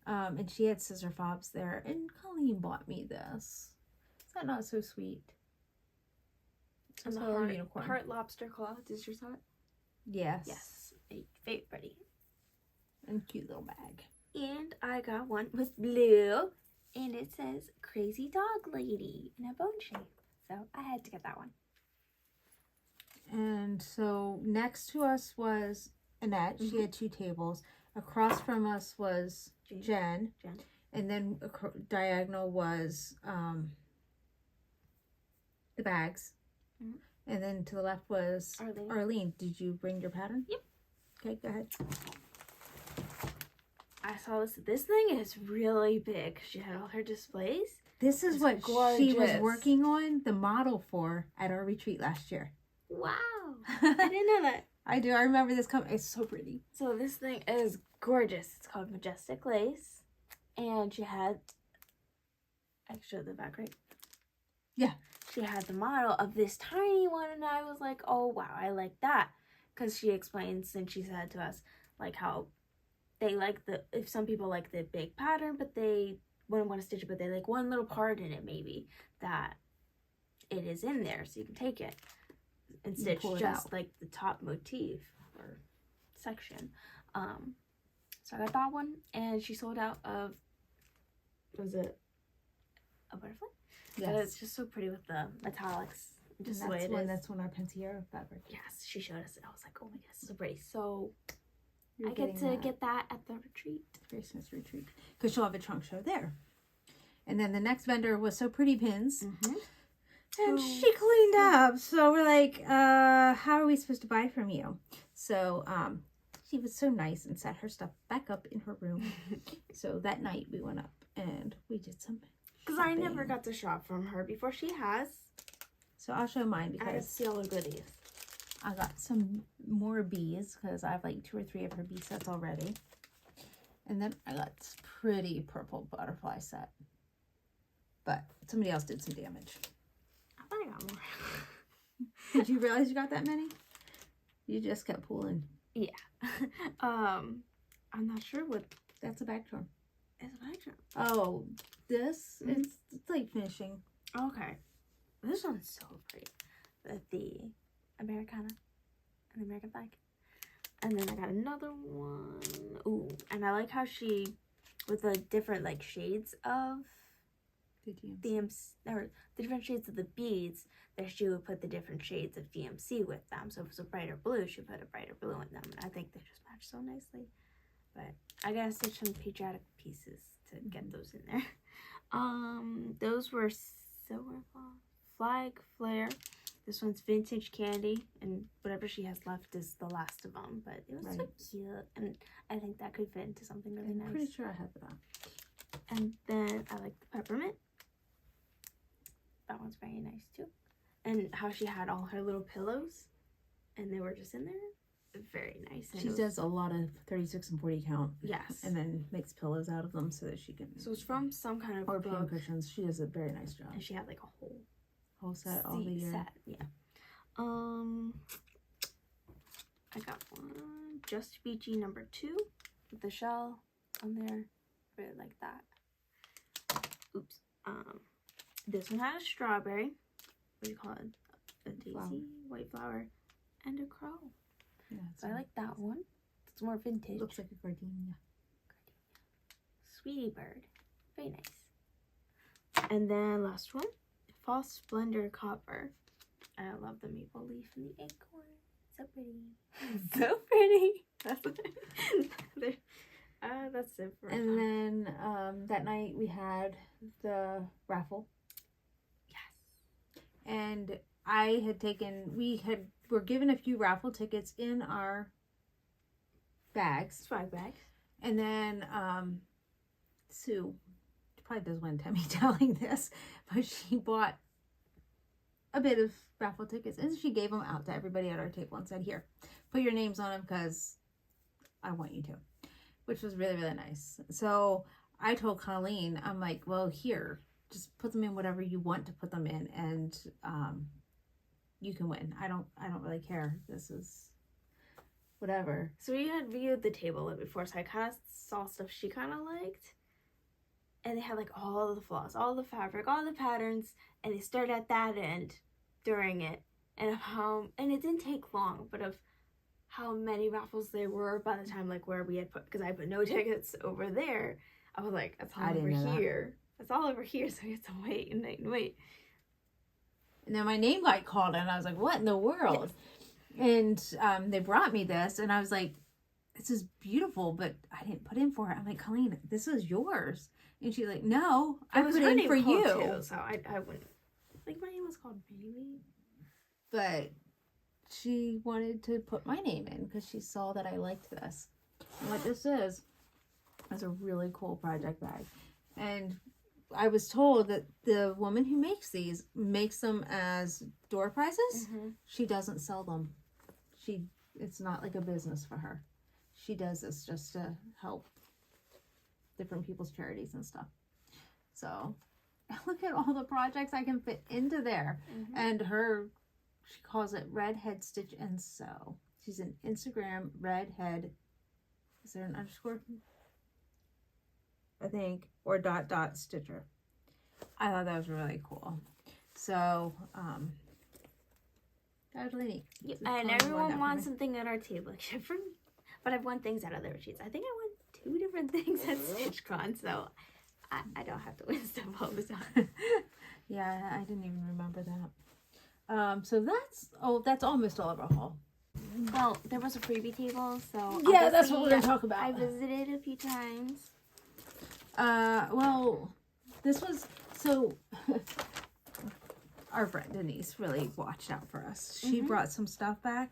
And she had scissor fobs there. And Colleen bought me this. Is that not so sweet? And the heart lobster claw. Does yours have it? Yes. Yes. Very pretty. And cute little bag. And I got one with blue. And it says Crazy Dog Lady in a bone shape. So I had to get that one. And so next to us was Annette. She had two tables. Across from us was Jen. And then diagonal was the bags. And then to the left was Arlene. Did you bring your pattern? Yep. Okay, go ahead. I saw this. This thing is really big. She had all her displays. This is what she was working on the model for at our retreat last year. Wow. I didn't know that. I do. I remember this coming. It's so pretty. So this thing is gorgeous. It's called Majestic Lace. And she had... I showed the back, right? Yeah. She had the model of this tiny one. And I was like, oh, wow, I like that. Because she explains and she said to us, like, how... they like if some people like the big pattern, but they wouldn't want to stitch it, but they like one little part in it maybe that it is in there, so you can take it and stitch just like the top motif or section. So I got that one, and she sold out of, was it a butterfly? Yes. And it's just so pretty with the metallics. Just the way it is. That's when our Pensiero fabric. Yes, she showed us, and I was like, oh my goodness, so pretty. So You're I get to get that at the retreat. Christmas retreat. Because she'll have a trunk show there. And then the next vendor was So Pretty Pins. And she cleaned up. So we're like, how are we supposed to buy from you? So she was so nice and set her stuff back up in her room. So that night we went up and we did some because I never got to shop from her before. She has. So I'll show mine because I have see all the goodies. I got some more bees because I have like 2 or 3 of her bee sets already. And then I got this pretty purple butterfly set. But somebody else did some damage. I thought I got more. Did you realize you got that many? You just kept pulling. Yeah. I'm not sure what. That's a bag charm. It's a bag charm. Oh, this? It's like finishing. Okay. This one's so pretty. The Americana and the American flag. And then I got another one. Ooh, and I like how she, with the different like shades of or the different shades of the beads, that she would put the different shades of DMC with them. So if it's a brighter blue, she put a brighter blue in them. And I think they just match so nicely. But I gotta stitch some patriotic pieces to get those in there. Those were Silver Flag Flare. This one's Vintage Candy, and whatever she has left is the last of them. But it was so cute, and I think that could fit into something really nice. I'm pretty sure I have that. And then I like the Peppermint. That one's very nice too. And how she had all her little pillows, and they were just in there. Very nice. And she does a lot of 36 and 40 count. Yes. And then makes pillows out of them so that she can. So it's from some kind of or book. pin cushions. She does a very nice job. And she had like a whole set all the year. Set, yeah. I got one Just Beachy number 2 with the shell on there. Really like that. Oops. This one had a strawberry. What do you call it? A daisy, white flower, and a crow. Yeah, so I like that one. It's more vintage. Looks like a gardenia. Sweetie bird. Very nice. And then last one, False Splendor Copper. And I love the maple leaf and the acorn. So pretty. So pretty. That's it for and then that night we had the raffle. Yes. And I had taken, were given a few raffle tickets in our bags. Swag bags. And then Sue, she probably doesn't want to tell me telling this, but she bought a bit of raffle tickets and she gave them out to everybody at our table and said, here, put your names on them because I want you to, which was really, really nice. So I told Colleen, I'm like, well, here, just put them in whatever you want to put them in, and you can win. I don't really care. This is whatever. So we had viewed the table before, so I kind of saw stuff she kind of liked. And they had like all the flaws, all the fabric, all the patterns, and they started at that end during it. And and it didn't take long, but of how many raffles there were by the time like where we had put, because I put no tickets over there. I was like, that's all over here. That's all over here, so we have to wait and wait and wait. And then my name got called, and I was like, what in the world? Yes. And they brought me this, and I was like, this is beautiful, but I didn't put in for it. I'm like, Colleen, this is yours. And she's like, no, I put in for you. Too, so I wouldn't. Like, my name was called maybe. But she wanted to put my name in because she saw that I liked this. And what this is a really cool project bag. And I was told that the woman who makes these makes them as door prizes. Mm-hmm. She doesn't sell them. It's not like a business for her. She does this just to help different people's charities and stuff. So look at all the projects I can fit into there. Mm-hmm. And she calls it Redhead Stitch and Sew. She's an Instagram Redhead. Is there an underscore? I think, or ... Stitcher. I thought that was really cool. So, that was really neat. Yep. And everyone wants something at our table except for me. But I've won things at other retreats. I think I won 2 different things at StitchCon, so I don't have to win stuff all the time. Yeah, I didn't even remember that. So that's almost all of our haul. Well, there was a freebie table, so yeah, that's what we're gonna talk about. I visited a few times. Well, this was so. Our friend Denise really watched out for us. She brought some stuff back.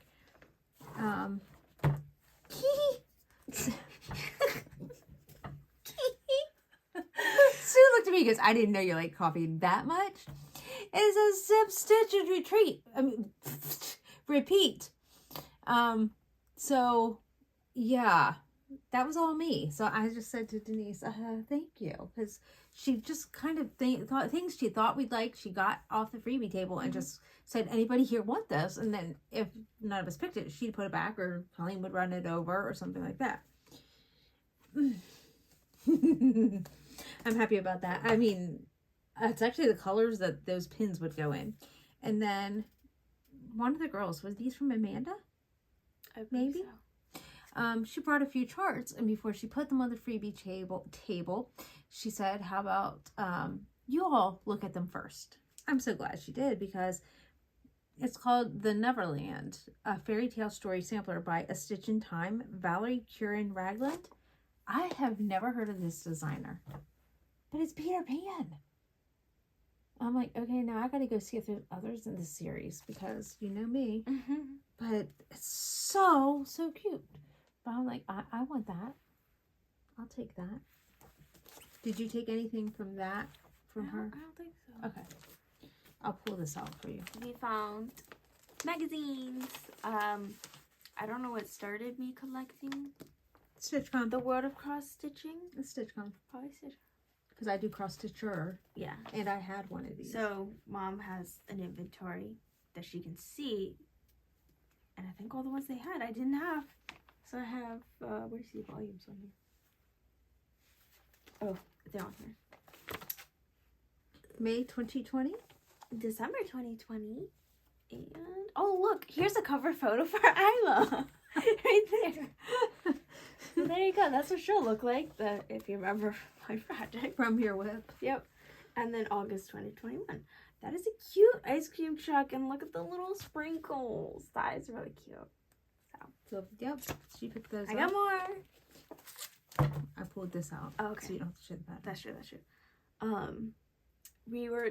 Sue looked at me because I didn't know you like coffee that much. It says Zip Stitch and Retreat. Repeat. So yeah, that was all me. So I just said to Denise, thank you, because she just kind of thought things she thought we'd like. She got off the freebie table and just said, anybody here want this? And then if none of us picked it, she'd put it back, or Colleen would run it over or something like that. I'm happy about that. I mean, it's actually the colors that those pins would go in. And then one of the girls, was these from Amanda? Maybe. So. she brought a few charts, and before she put them on the freebie table, she said, how about you all look at them first. I'm so glad she did, because it's called The Neverland, a fairy tale story sampler by A Stitch in Time, Valerie Curran Ragland. I have never heard of this designer, but it's Peter Pan. I'm like, okay, now I gotta go see if there's others in this series, because you know me. But it's so cute. But I'm like, I want that. I'll take that. Did you take anything from that from her? I don't think so. Okay. I'll pull this out for you. We found magazines. I don't know what started me collecting StitchCon. the world of cross stitching. It's StitchCon. Probably Stitch. Because I do cross stitcher. Yeah. And I had one of these. So Mom has an inventory that she can see, and I think all the ones they had I didn't have. So I have where's the volumes on here? Oh, they're on here. May 2020. December 2020. And oh, look, here's a cover photo for Isla. Right there. So there you go. That's what she'll look like, if you remember my project. From your whip. Yep. And then August 2021. That is a cute ice cream truck, and look at the little sprinkles. That is really cute. So, yep. She picked those I up. got more. I pulled this out. Okay. So you don't have to show that. That's true. We were,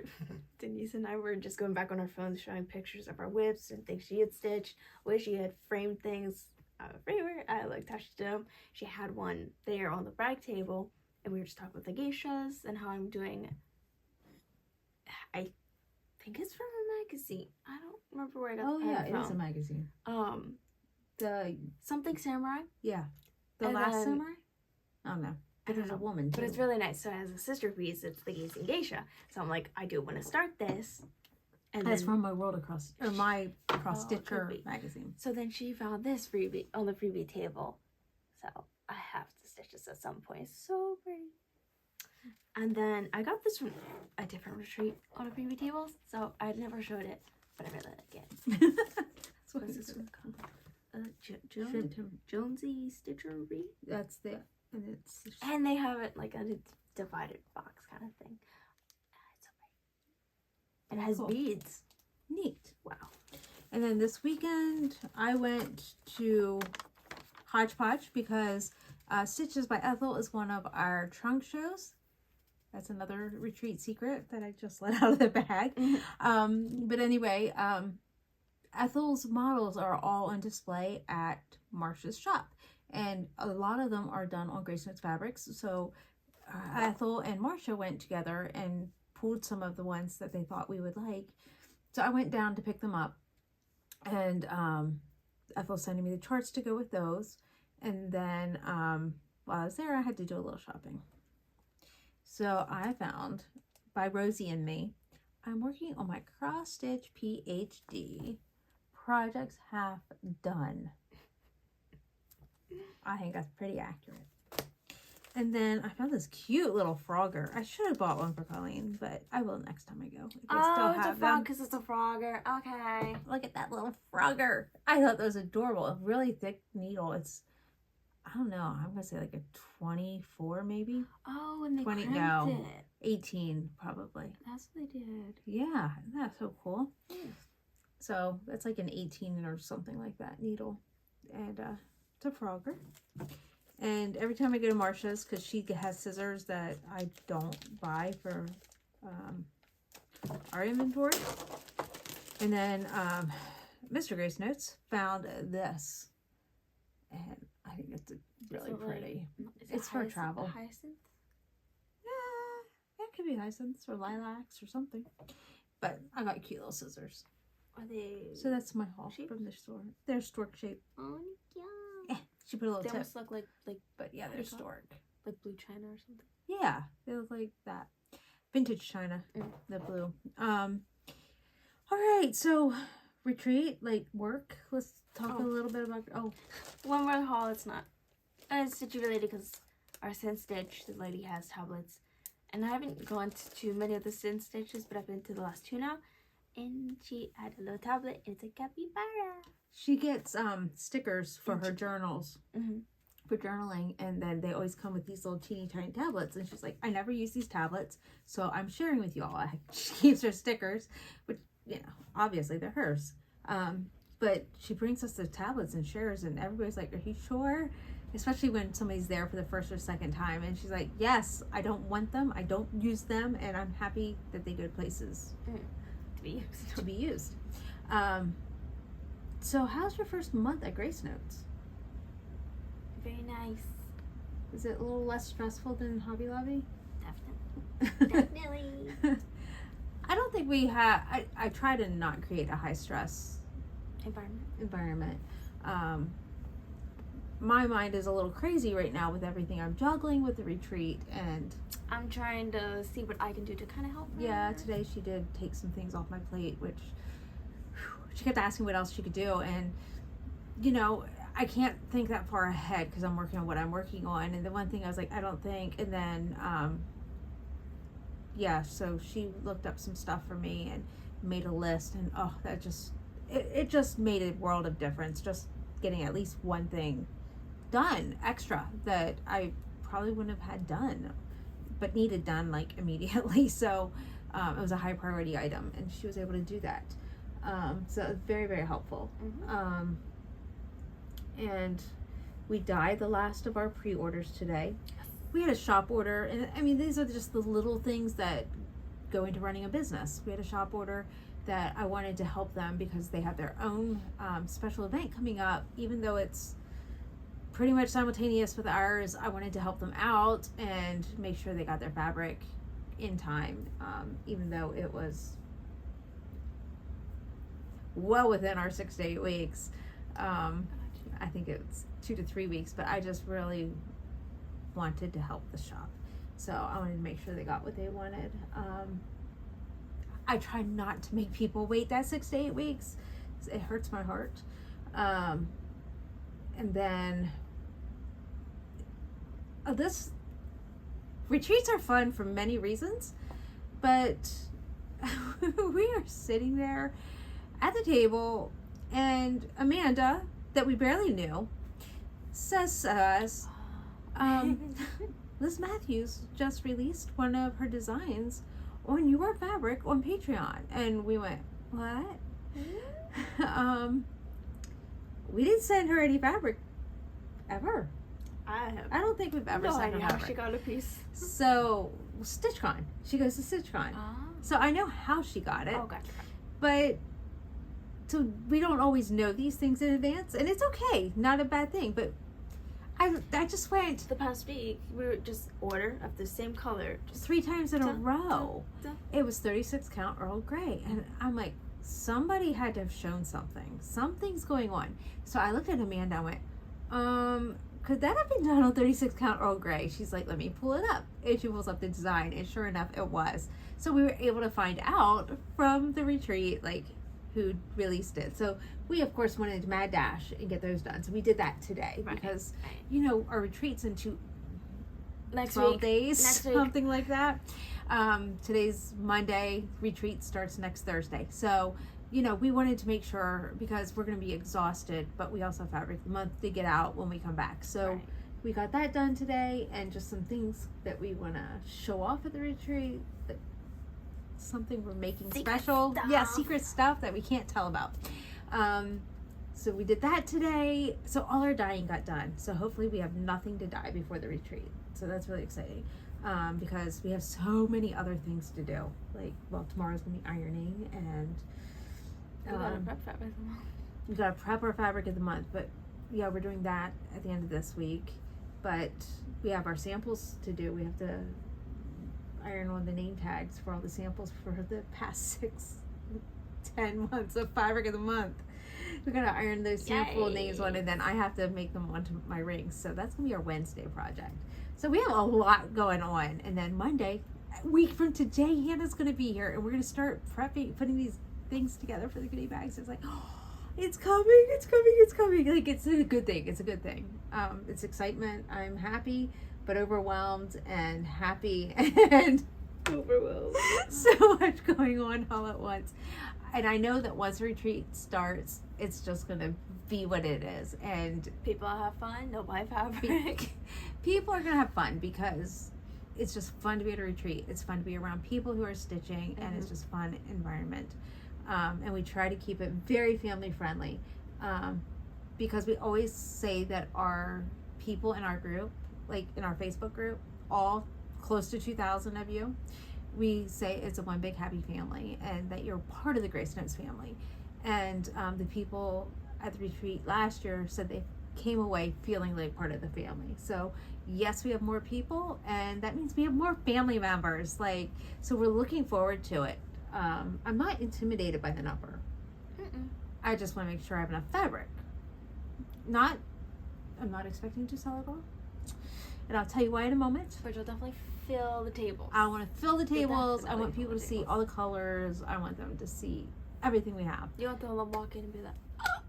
Denise and I were just going back on our phones showing pictures of our whips and things she had stitched, where she had framed things out of a framer. I liked how she did them. She had one there on the brag table, and we were just talking about the geishas and how I'm doing, I think it's from a magazine. I don't remember where I got the pattern it is a magazine. The Something Samurai. Yeah. The And Last then- Samurai? Oh no. But there's a woman too. But it's really nice. So it has a sister piece. It's the Gazing Geisha. So I'm like, I do want to start this. And That's then, from my World Across, or my Cross Oh, it could Stitcher be. magazine. so then she found this freebie on the freebie table. So I have to stitch this at some point. It's so pretty. And then I got this from a different retreat on a freebie table. So I'd never showed it, but I really like it. That's what What's it's this one called? Shrimp Tim- Jonesy Stitchery. That's the, and it's, And they have it like a divided box kind of thing. It's so pretty. And it has Cool. beads. neat. Wow. And then this weekend, I went to Hodgepodge because Stitches by Ethel is one of our trunk shows. That's another retreat secret that I just let out of the bag. But anyway, Ethel's models are all on display at Marsha's shop. And a lot of them are done on GraceNotesFabrics. So Ethel and Marsha went together and pulled some of the ones that they thought we would like. So I went down to pick them up. And Ethel's sending me the charts to go with those. And then while I was there, I had to do a little shopping. So I found, by Rosie and me, I'm working on my cross stitch PhD. Projects half done. I think that's pretty accurate. And then I found this cute little frogger. I should have bought one for Colleen, but I will next time I go. If they still It's a have frog them. because it's a frogger. Okay. Look at that little frogger. I thought that was adorable. A really thick needle. It's, I don't know, I'm going to say like a 24 maybe? Oh, and they 20, crimped no. it. 18 probably. That's what they did. Yeah, isn't that so cool? Yeah. So that's like an 18 or something like that needle. And it's a frogger. And every time I go to Marsha's, because she has scissors that I don't buy for our inventory. And then Mr. Grace Notes found this. And I think it's really Is it pretty. Is it It's for hyacinth- travel. Hyacinth? Yeah, it could be hyacinths or lilacs or something. But I got cute little scissors. Are they? So that's my haul Shaped? from the store. They're stork shaped. Oh, yeah. She put a little They tip. almost look like But yeah, they're Peacock? stork. blue china or something. Yeah, they look like that. Vintage china, Mm. the blue. All right, so retreat, like work. Let's talk a little bit about. Oh, One more haul. It's not. It's stitch related because our Sin Stitch, the lady has tablets, and I haven't gone to too many of the Sin Stitches, but I've been to the last two now. And she had a little tablet. It's a capybara. She gets stickers for her journals. Mm-hmm. For journaling, and then they always come with these little teeny tiny tablets, and she's like, I never use these tablets, so I'm sharing with you all. She keeps her stickers, which, you know, obviously they're hers, but she brings us the tablets and shares, and everybody's like, are you sure? Especially when somebody's there for the first or second time, and she's like, yes, I don't want them, I don't use them, and I'm happy that they go to places to be used. So how's your first month at Grace Notes? Very nice. Is it a little less stressful than Hobby Lobby? Definitely. I don't think we have. I try to not create a high stress environment. My mind is a little crazy right now with everything I'm juggling with the retreat, and I'm trying to see what I can do to kind of help her. Yeah, today she did take some things off my plate, which she kept asking what else she could do, and you know, I can't think that far ahead because I'm working on what I'm working on. And the one thing I was like, I don't think. And then, so she looked up some stuff for me and made a list. And that just, it just made a world of difference. Just getting at least one thing done extra that I probably wouldn't have had done, but needed done like immediately. So it was a high priority item, and she was able to do that. So it was very, very helpful. Mm-hmm. And we dyed the last of our pre-orders today. We had a shop order, and I mean, these are just the little things that go into running a business. We had a shop order that I wanted to help them because they have their own special event coming up. Even though it's pretty much simultaneous with ours, I wanted to help them out and make sure they got their fabric in time, even though it was well within our 6 to 8 weeks. I think it's 2 to 3 weeks, but I just really wanted to help the shop. So I wanted to make sure they got what they wanted. I try not to make people wait that 6 to 8 weeks. It hurts my heart. And then this retreats are fun for many reasons, but we are sitting there at the table, and Amanda, that we barely knew, says to us, Liz Matthews just released one of her designs on your fabric on Patreon. And we went, what? We didn't send her any fabric ever. I don't think we've ever sent her fabric. She got a piece. So StitchCon, she goes to StitchCon. So I know how she got it. Oh, gotcha. But so we don't always know these things in advance, and it's okay, not a bad thing. But I just went the past week. We were just order of the same color just 3 times in a row. It was 36 count Earl Grey, and I'm like, somebody had to have shown something. Something's going on. So I looked at Amanda and went, could that have been done on 36 count Earl Grey? She's like, let me pull it up. And she pulls up the design, and sure enough, it was. So we were able to find out from the retreat, like, who released it. So we of course wanted to mad dash and get those done. So we did that today because you know, our retreat's in 12 days, something like that. Today's Monday, retreat starts next Thursday. So, you know, we wanted to make sure, because we're going to be exhausted, but we also have Fabric of the Month to get out when we come back. So we got that done today, and just some things that we want to show off at the retreat. Something we're making special. Yeah, secret stuff that we can't tell about. So we did that today. So all our dyeing got done. So hopefully we have nothing to dye before the retreat. So that's really exciting. Because we have so many other things to do. Like, well, tomorrow's gonna be ironing, and we gotta prep fabric of the month. We gotta prep our fabric of the month. But yeah, we're doing that at the end of this week. But we have our samples to do. We have to iron on the name tags for all the samples for the past 6-10 months of Fabric of the Month. We're gonna iron those sample names on, and then I have to make them onto my rings. So that's gonna be our Wednesday project. So we have a lot going on, and then Monday, a week from today, Hannah's gonna be here, and we're gonna start prepping, putting these things together for the goodie bags. It's like, oh, it's coming, it's coming, it's coming. Like, it's a good thing. It's a good thing. It's excitement. I'm happy, but overwhelmed, and happy, and overwhelmed. So much going on all at once. And I know that once retreat starts, it's just going to be what it is. And people have fun. They'll buy fabric. People are going to have fun because it's just fun to be at a retreat. It's fun to be around people who are stitching, and it's just fun environment. And we try to keep it very family friendly, because we always say that our people in our group, like in our Facebook group, all close to 2,000 of you, we say it's a one big happy family, and that you're part of the Grace Notes family. And the people at the retreat last year said they came away feeling like part of the family. So yes, we have more people, and that means we have more family members. Like, so we're looking forward to it. I'm not intimidated by the number. I just want to make sure I have enough fabric. I'm not expecting to sell it all. And I'll tell you why in a moment. But you'll definitely fill the tables. I want to fill the tables. I want people to see all the colors. I want them to see everything we have. You want them to walk in and be like, oh.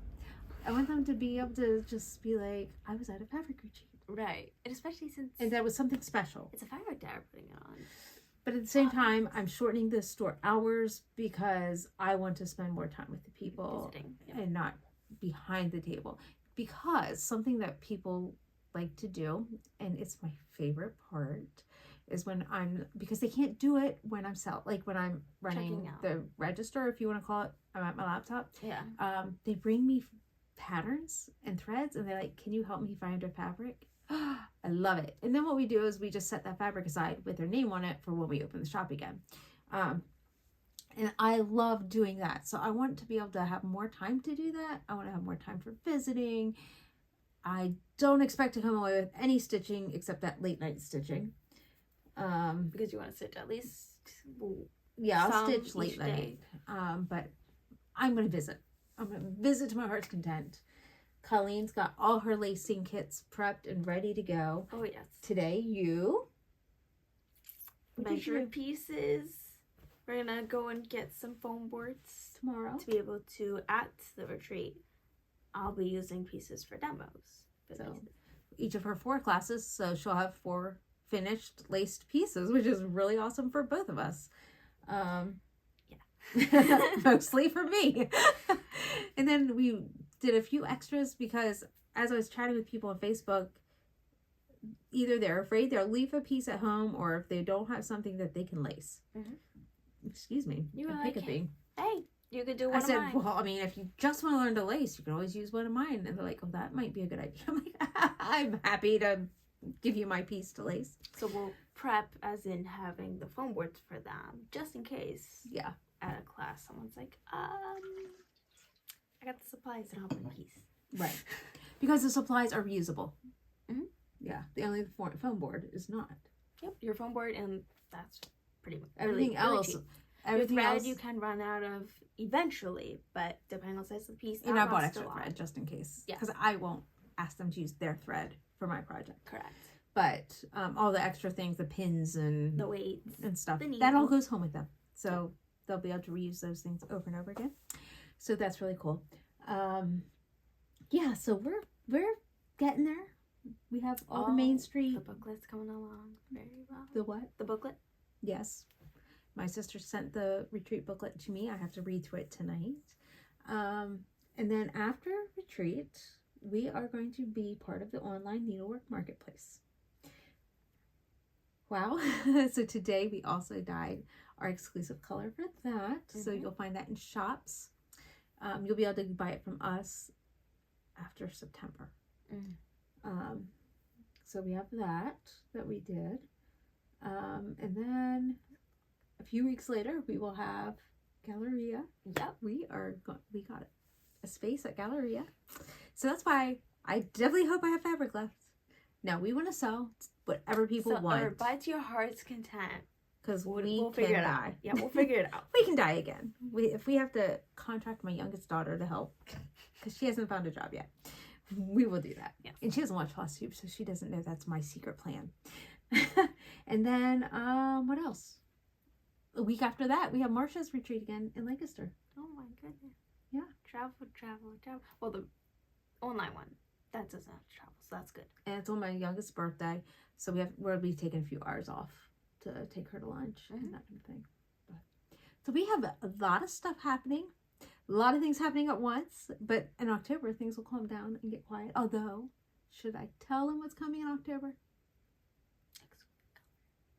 I want them to be able to just be like, I was at a fabric retreat. Right. And especially since... And that was something special. It's a fabric day we're putting it on. But at the same time, I'm shortening the store hours because I want to spend more time with the people. Visiting. And not behind the table. Because something that people like to do, and it's my favorite part, is when because they can't do it when I'm when I'm running the register, if you want to call it. I'm at my laptop. Yeah. They bring me patterns and threads, and they're like, can you help me find a fabric? I love it. And then what we do is we just set that fabric aside with their name on it for when we open the shop again. And I love doing that. So I want to be able to have more time to do that. I want to have more time for visiting. I don't expect to come away with any stitching except that late night stitching. Because you want to stitch at least... Yeah, I'll stitch late night. But I'm going to visit. I'm going to visit to my heart's content. Colleen's got all her lacing kits prepped and ready to go. Oh, yes. Today, you... Measure pieces. We're going to go and get some foam boards tomorrow to be able to, at the retreat, I'll be using pieces for demos. So each of her 4 classes, so she'll have 4 finished laced pieces, which is really awesome for both of us. Mostly for me. And then we did a few extras because as I was chatting with people on Facebook, either they're afraid they'll leave a piece at home, or if they don't have something that they can lace. Excuse me. You were like, hey, you could do one of mine. I said, well, I mean, if you just want to learn to lace, you can always use one of mine. And they're like, oh, that might be a good idea. I'm like, I'm happy to give you my piece to lace. So we'll prep as in having the foam boards for them, just in case. Yeah. At a class, someone's like, I got the supplies and I'll have my piece. Right. Because the supplies are reusable. Yeah. The only foam board is not. Yep. Your foam board, and that's pretty much everything else. Cheap. Everything thread else you can run out of eventually, but depending on the size of the piece. And I bought extra thread just in case. Yeah. Because I won't ask them to use their thread for my project. Correct. But all the extra things, the pins and the weights and stuff, that all goes home with them. So they'll be able to reuse those things over and over again. So that's really cool. Yeah. So we're getting there. We have all the Main Street. The booklet's coming along very well. The what? The booklet? Yes. My sister sent the retreat booklet to me. I have to read through it tonight. And then after retreat, we are going to be part of the online needlework marketplace. Wow. So today we also dyed our exclusive color for that. So you'll find that in shops. You'll be able to buy it from us after September. So we have that we did. And then a few weeks later, we will have Galleria. Yep. We got a space at Galleria. So that's why I definitely hope I have fabric left. Now we want to sell whatever people want. Or buy to your heart's content. Because we'll figure it out. Yeah, we'll figure it out. We can die again. If we have to contract my youngest daughter to help, because she hasn't found a job yet, we will do that. Yes. And she doesn't watch Flosstube, so she doesn't know that's my secret plan. And then, what else? A week after that, we have Marsha's retreat again in Lancaster. Oh my goodness. Yeah. Travel. Well, the online one, that doesn't have to travel, so that's good. And it's on my youngest birthday, so we'll be taking a few hours off to take her to lunch and that kind of thing. So we have a lot of stuff happening. A lot of things happening at once. But in October, things will calm down and get quiet. Although, should I tell them what's coming in October?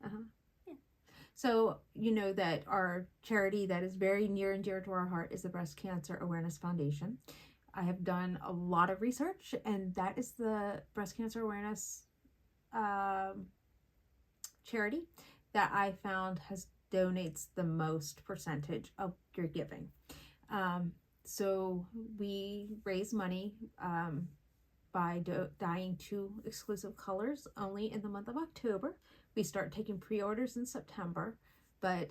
Yeah. So, you know that our charity that is very near and dear to our heart is the Breast Cancer Awareness Foundation. I have done a lot of research, and that is the breast cancer awareness charity that I found donates the most percentage of your giving. So we raise money by dyeing 2 exclusive colors only in the month of October. We start taking pre-orders in September, but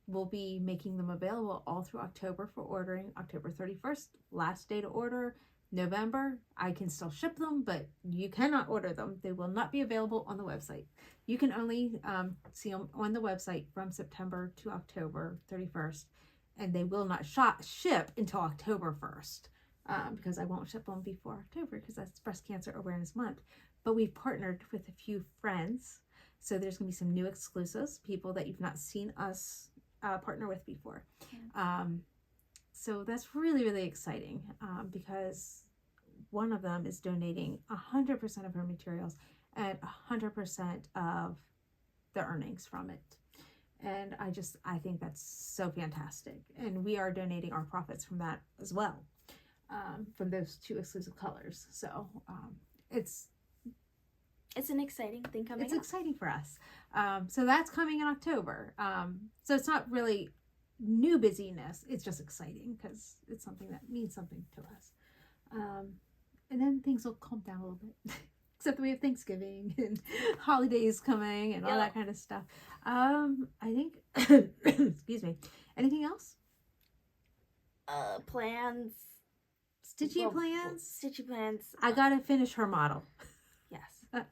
we'll be making them available all through October for ordering. October 31st, last day to order. November, I can still ship them, but you cannot order them. They will not be available on the website. You can only see them on the website from September to October 31st, and they will not ship until October 1st because I won't ship them before October because that's Breast Cancer Awareness Month. But we've partnered with a few friends, so there's going to be some new exclusives, people that you've not seen us partner with before. So that's really, really exciting because one of them is donating 100% of her materials and 100% of the earnings from it. And I think that's so fantastic. And we are donating our profits from that as well, from those 2 exclusive colors. So it's an exciting thing coming up. It's exciting for us. So that's coming in October. So it's not really new busyness. It's just exciting because it's something that means something to us. And then things will calm down a little bit. Except that we have Thanksgiving and holidays coming and all that kind of stuff. I think, excuse me. Anything else? Plans. Stitchy plans? Stitchy plans. I gotta finish her model. Yes.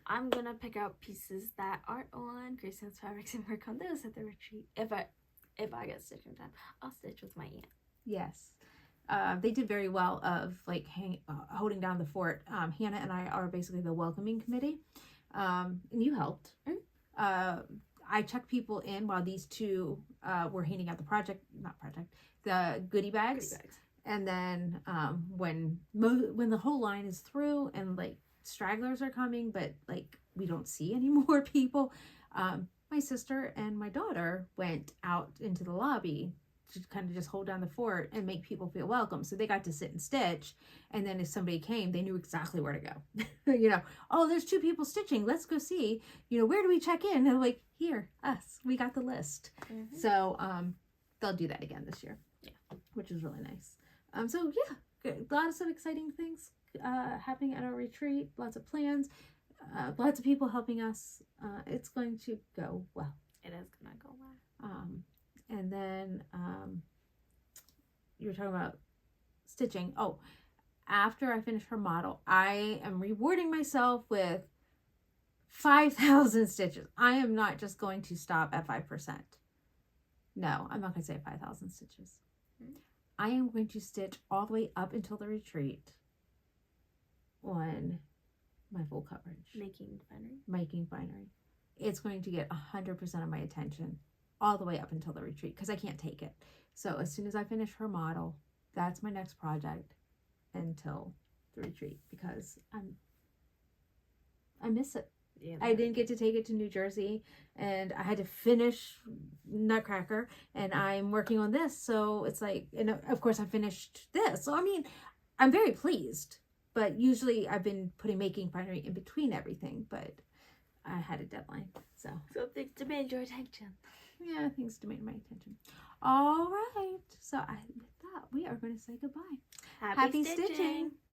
I'm gonna pick out pieces that aren't on GraceNotesFabrics and work on those at the retreat. If I get stitching time, I'll stitch with my aunt. Yes. They did very well of like holding down the fort. Hannah and I are basically the welcoming committee. And you helped. I checked people in while these 2 were handing out the goodie bags. And then when the whole line is through and like stragglers are coming, but like we don't see any more people, my sister and my daughter went out into the lobby to kind of just hold down the fort and make people feel welcome. So they got to sit and stitch. And then if somebody came, they knew exactly where to go. You know, oh, there's 2 people stitching. Let's go see, you know, where do we check in? And they're like, here, us, we got the list. Mm-hmm. So they'll do that again this year. Yeah. Which is really nice. So yeah, lots of exciting things happening at our retreat. Lots of plans. Lots of people helping us. It's going to go well. It is going to go well. And then you were talking about stitching. Oh, after I finish her model, I am rewarding myself with 5,000 stitches. I am not just going to stop at 5%. No, I'm not going to say 5,000 stitches. I am going to stitch all the way up until the retreat on my full coverage. Making finery. It's going to get 100% of my attention all the way up until the retreat because I can't take it. So as soon as I finish her model, that's my next project until the retreat because I miss it. Yeah, I didn't get to take it to New Jersey and I had to finish Nutcracker and I'm working on this. So it's like, and of course I finished this. So I mean, I'm very pleased, but usually I've been putting making finery in between everything, but I had a deadline. So things demand your attention. Yeah, things demand my attention. All right. So with that, we are going to say goodbye. Happy stitching.